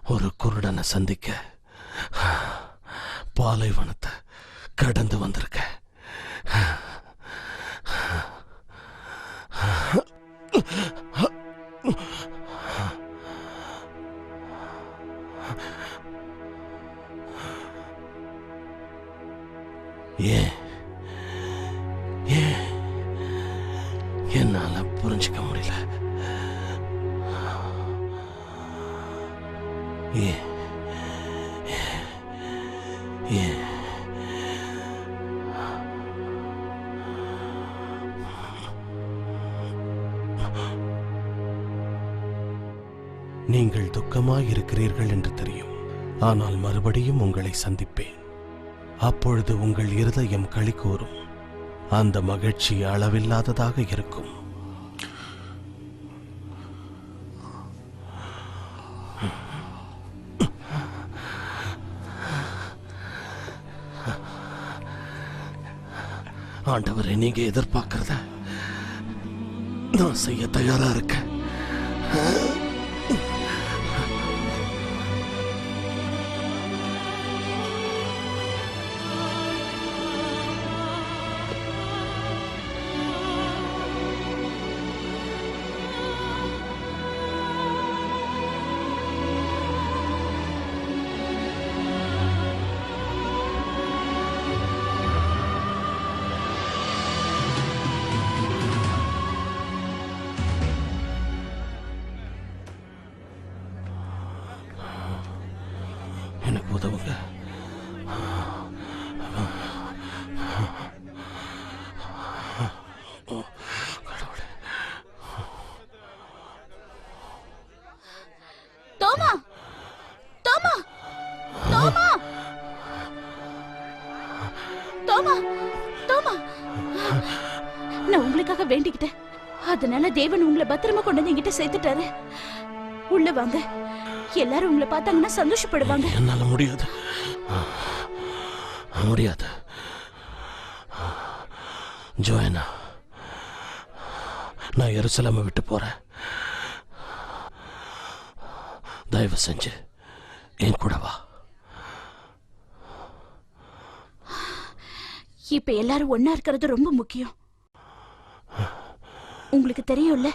ஒரு குருடனை சந்திக்க பாலைவனத்தை கடந்து வந்திருக்க. ஏன் ஏன் என்னால புரிஞ்சுக்க முடியல. ஏன் ஏன் நீங்கள் துக்கமாயிருக்கிறீர்கள் என்று தெரியும். ஆனால் மறுபடியும் உங்களை சந்திப்பேன். அப்பொழுது உங்கள் இருதயம் களி கூறும். அந்த மகிழ்ச்சி அளவில்லாததாக இருக்கும். ஆண்டவரை நீங்க எதிர்பார்க்கிறத நான் செய்ய தயாரா இருக்கேன். எனக்கு உதவுங்க. தோமா தோமா தோமா தோமா தோமா, நான் உங்களுக்காக வேண்டிக்கிட்டேன். அதனால தேவன் உங்களை பத்திரமா கொண்டு வந்து என்கிட்ட சேர்த்துட்டாரு. உள்ள வாங்க. எல்லாரும் உங்களை பார்த்தாங்கன்னா சந்தோஷப்படுவாங்க. என்னால முடியாது முடியாது. ஜோயனா, நான் எருசலேமை விட்டு போறேன். தயவு செஞ்சு என் கூட வா. இப்ப எல்லாரும் ஒன்னா இருக்கிறது ரொம்ப முக்கியம். உங்களுக்கு தெரியும்ல?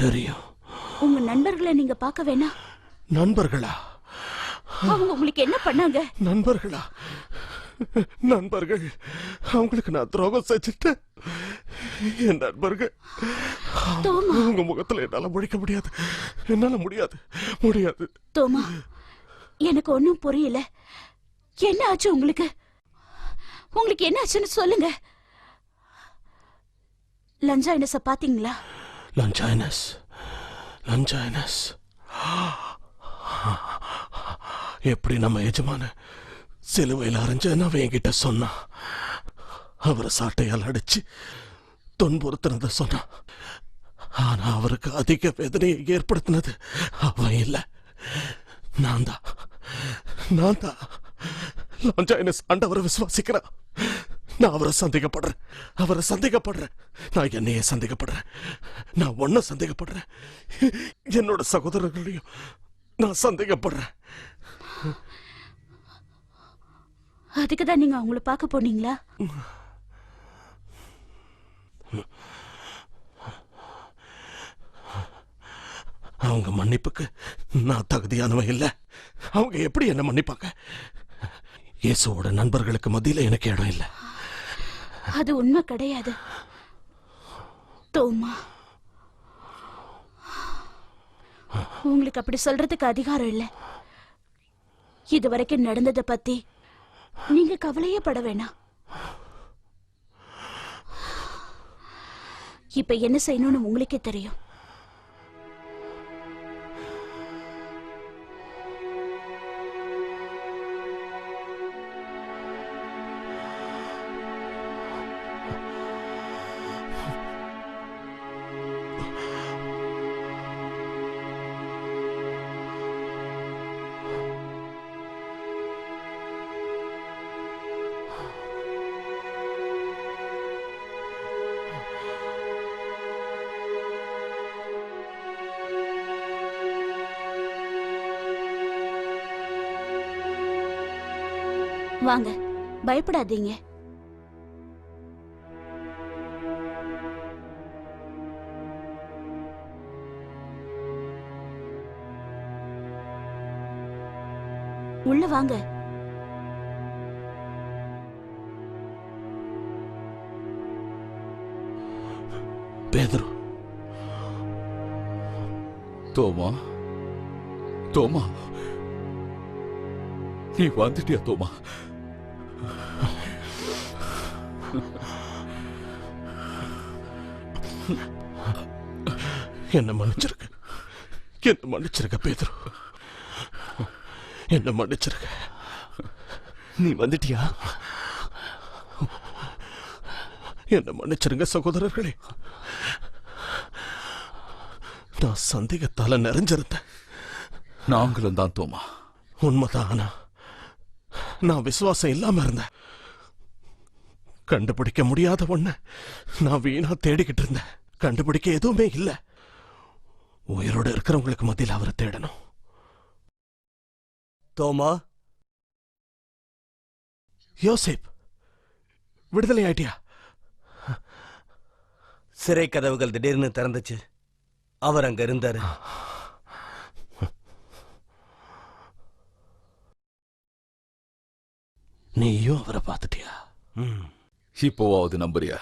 தெரியும். உங்க நண்பர்களை நீங்க பார்க்க வேணாம். நண்பர்களா? அவங்க உங்களுக்கு என்ன பண்ணாங்க? நண்பர்களா? நண்பர்கள் அவங்களுக்கு நான் துரோகம் செஞ்சுட்டேன். என் நண்பர்கள் தோமா, உங்க முகத்துல என்னால முடிக்க முடியாது. என்னால முடியாது முடியாது. தோமா, எனக்கு ஒன்னும் புரியல. என்ன ஆச்சு உங்களுக்கு? உங்களுக்கு என்ன ஆச்சுன்னு சொல்லுங்க. லஞ்சாயினஸ பாத்தீங்களா? லஞ்சாயினஸ் லஞ்சாயினஸ் எப்படி நம்ம எஜமான சிலுவையில் அரைஞ்சன்னு அவன் என்கிட்ட சொன்னான். அவரை சாட்டையால் அடிச்சு துன்புறுத்தினத சொன்னான். ஆனா அவருக்கு அதிக வேதனையை ஏற்படுத்தினது அவன் இல்லை, நான் தான். லாஞ்சாயினஸ் ஆண்டவரை விசுவாசிக்கிறான். நான் அவரை சந்தேகப்படுறேன். நான் என்னையே சந்தேகப்படுறேன். நான் ஒன்ன சந்தேகப்படுறேன். என்னோட சகோதரர்களையும் நான் சந்தேகப்படுறேன். அதுக்குதான் நீங்க அவங்கள பார்க்க போனீங்களா? அவங்க மன்னிப்புக்கு நான் தகுதியானவன் இல்லை. அவங்க எப்படி என்ன மன்னிப்பாங்க? இயேசுவோட நண்பர்களுக்கு மத்தியில எனக்கு இடம் இல்லை. அது உண்மை கிடையாது தோமா. உங்களுக்கு அப்படி சொல்றதுக்கு அதிகாரம் இல்லை. இதுவரைக்கும் நடந்ததை பத்தி நீங்க கவலையே பட வேணாம். இப்ப என்ன செய்யணும்னு உங்களுக்கே தெரியும். வாங்க, பயப்படாதீங்க. உள்ள வாங்க. பேதுரு, தோமா, தோமா, நீ வந்துட்டியா தோமா? என்ன மன்னிச்சிருக்க, என்ன மன்னிச்சிருக்க பேதுரு, என்ன மன்னிச்சிருக்க. நீ வந்துட்டியா? என்ன மன்னிச்சிருங்க சகோதரர்களே. நான் சந்தேகத்தால நிறைஞ்சிருந்தேன். நாங்களும் தான் தோமா. உண்மைதான். ஆனா நான் விசுவாசம் இல்லாம இருந்தேன். கண்டுபிடிக்க முடியாத ஒண்ண நான் வீணா தேடிக்கிட்டு இருந்தேன். கண்டுபிடிக்க எதுவுமே இல்ல. உயிரோட இருக்கிறவங்களுக்கு மத்தியில் அவரை தேடணும். தோமா, யோசேப், விடுதலை ஆயிட்டியா? சிறை கதவுகள் திடீர்னு திறந்துச்சு. அவர் அங்க இருந்தாரு. நீயும் அவரை பார்த்துட்டியா? இப்போவாவது நம்புறியா?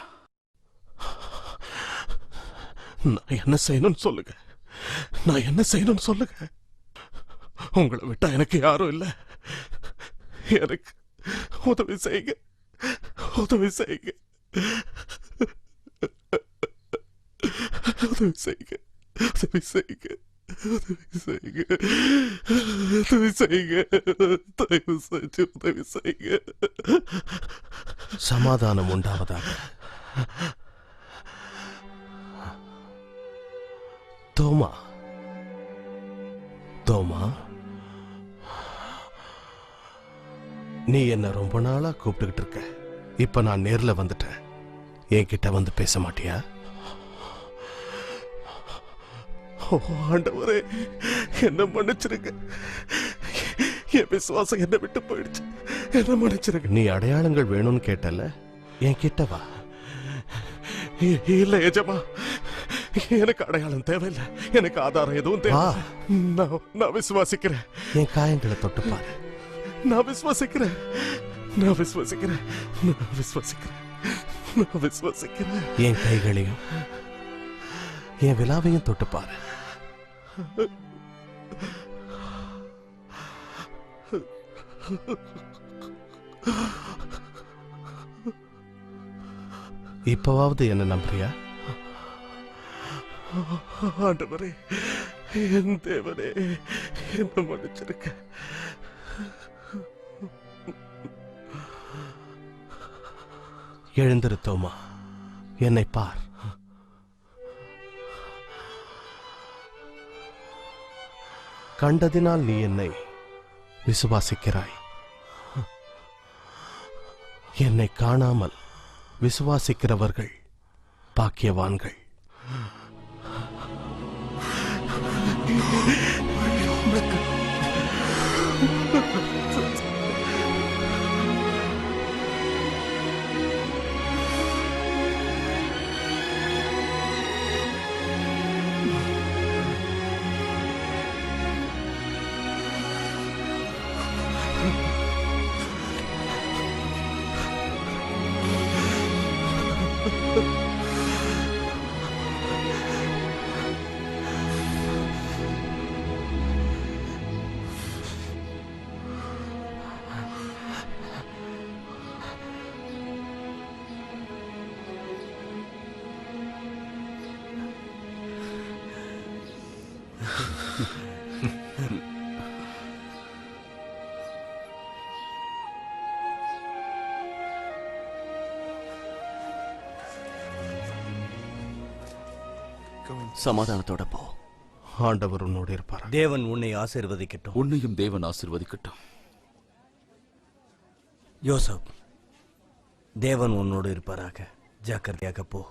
நான் என்ன செய்யணும்னு சொல்லுங்க. நான் என்ன செய்யணும்னு சொல்லுங்க. உங்களை விட்டா எனக்கு யாரும் இல்ல. எனக்கு உதவி செய்யுங்க, உதவி செய்யுங்க, உதவி செய்யுங்க, உதவி செய்யுங்க, உதவி செய்யுங்க, உதவி செய்யுங்க, தயவு செஞ்சு உதவி செய்யுங்க. சமாதானம் உண்டாவதாக. தோமா, தோமா, நீ என்ன ரொம்ப நாளா கூப்பிட்டுக்கிட்டு இருக்க. இப்ப நான் நேர்ல வந்துட்டேன். என்கிட்ட வந்து பேச மாட்டியா? ஓ ஆண்டவரே, என்ன மன்னிச்சிருங்க. என் விசுவாசம் என்ன விட்டு போயிடுச்சு. என்ன மன்னிச்சிருங்க. நீ அடையாளங்கள் வேணும்னு கேட்டல, என்கிட்ட வா. இல்ல எஜமா, எனக்கு அடையாளம் தேவையில்லை. எனக்கு ஆதாரம் எதுவும் தேவை. நான் விசுவாசிக்கிறேன். என் காயங்களை தொட்டு பாரு. நான் விசுவாசிக்கிறேன், நான் விசுவாசிக்கிறேன், நான் விசுவாசிக்கிறேன், நான் விசுவாசிக்கிறேன். என் கைகளையும் என் விலாவையும் தொட்டு பாரு. இப்பவாவது என்ன நம்புறியா? ஆண்டவரே, என் தேவனே, என்ன மன்னிச்சிருக்க. எழுந்திரு தோமா, என்னை பார். கண்டதினால் நீ என்னை விசுவாசிக்கிறாய். என்னை காணாமல் விசுவாசிக்கிறவர்கள் பாக்கியவான்கள். சமாதானத்தோட போ. ஆண்டவர் உன்னோடு இருப்பார். தேவன் உன்னை ஆசீர்வதிக்கட்டும். உன்னையும் தேவன் ஆசீர்வதிக்கட்டும். யோசப், தேவன் உன்னோடு இருப்பாராக. ஜாக்கிரதையாக போ.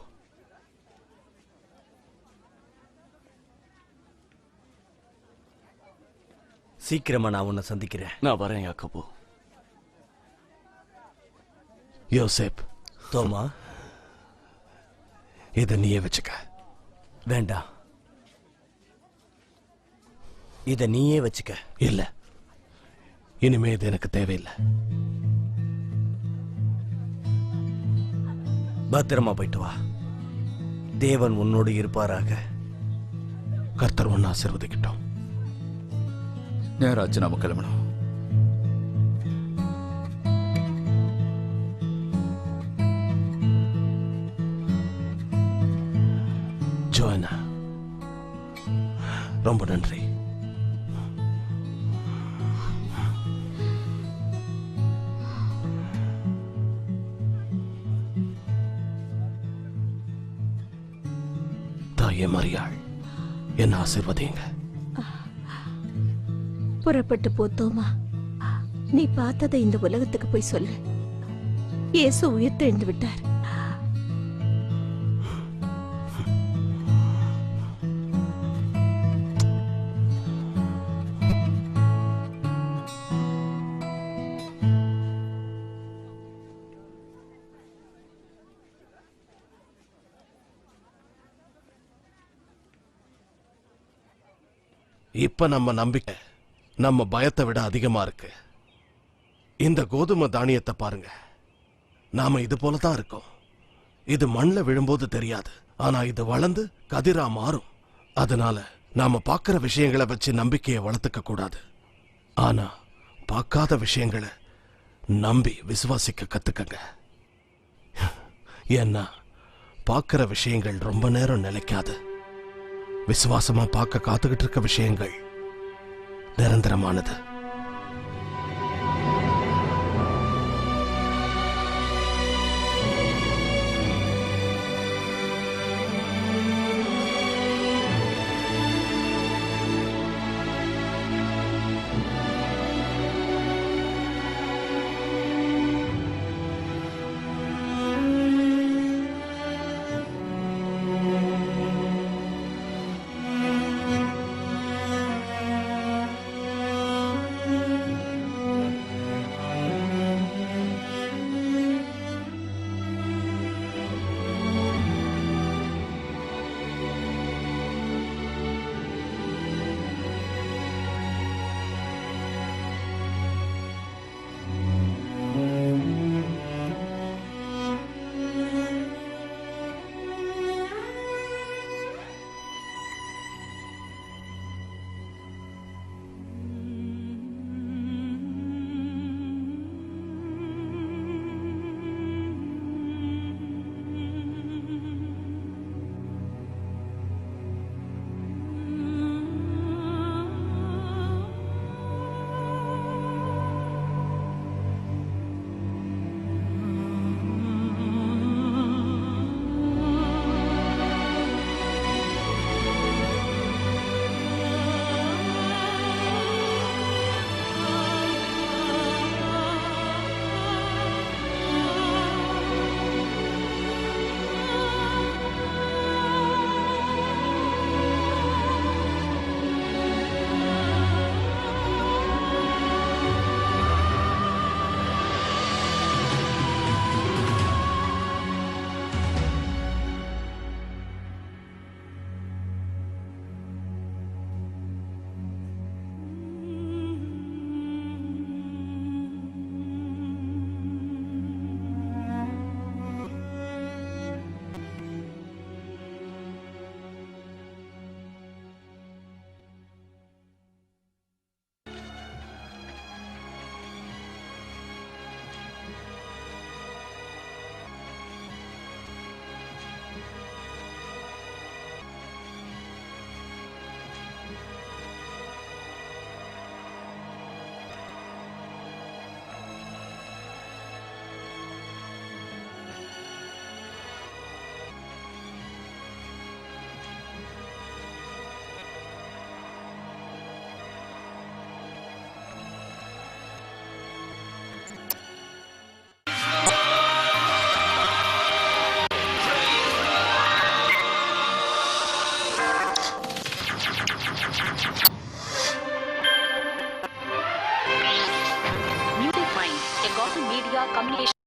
சீக்கிரமா நான் உன்னை சந்திக்கிறேன். நான் வரேன் யாக்கோபு. யோசேப், தோமா, இதை நீயே வச்சுக்க. வேண்டாம், இத நீயே வச்சுக்க. இல்ல, இனிமே இது எனக்கு தேவையில்லை. பத்திரமா போயிட்டு வா. தேவன் உன்னோடு இருப்பாராக. கர்த்தர் ஒன்னு ஆசீர்வதிக்கட்டும். நேராச்சு, நாம கிளம்பணும். ஜோனா, ரொம்ப நன்றி. தாயே மரியாள், என்ன ஆசீர்வதிங்க. புறப்பட்டு போத்தோமா, நீ பார்த்ததை இந்த உலகத்துக்கு போய் சொல்லு. இயேசு உயிர்த்தெழுந்து விட்டார். இப்ப நம்ம நம்பிக்கை நம்ம பயத்தை விட அதிகமா இருக்கு. இந்த கோதுமை தானியத்தை பாருங்க. நாம இது போலதான் இருக்கோம். இது மண்ணில் விழும்போது தெரியாது, ஆனா இது வளர்ந்து கதிரா மாறும். அதனால நாம பார்க்கிற விஷயங்களை வச்சு நம்பிக்கையை வளர்த்துக்க கூடாது. ஆனா பார்க்காத விஷயங்களை நம்பி விசுவாசிக்க கத்துக்கங்க. ஏன்னா பார்க்கிற விஷயங்கள் ரொம்ப நேரம் நிலைக்காது. விசுவாசமா பார்க்க காத்துக்கிட்டு இருக்க விஷயங்கள் நிரந்தரமானது. Gotham Media Communication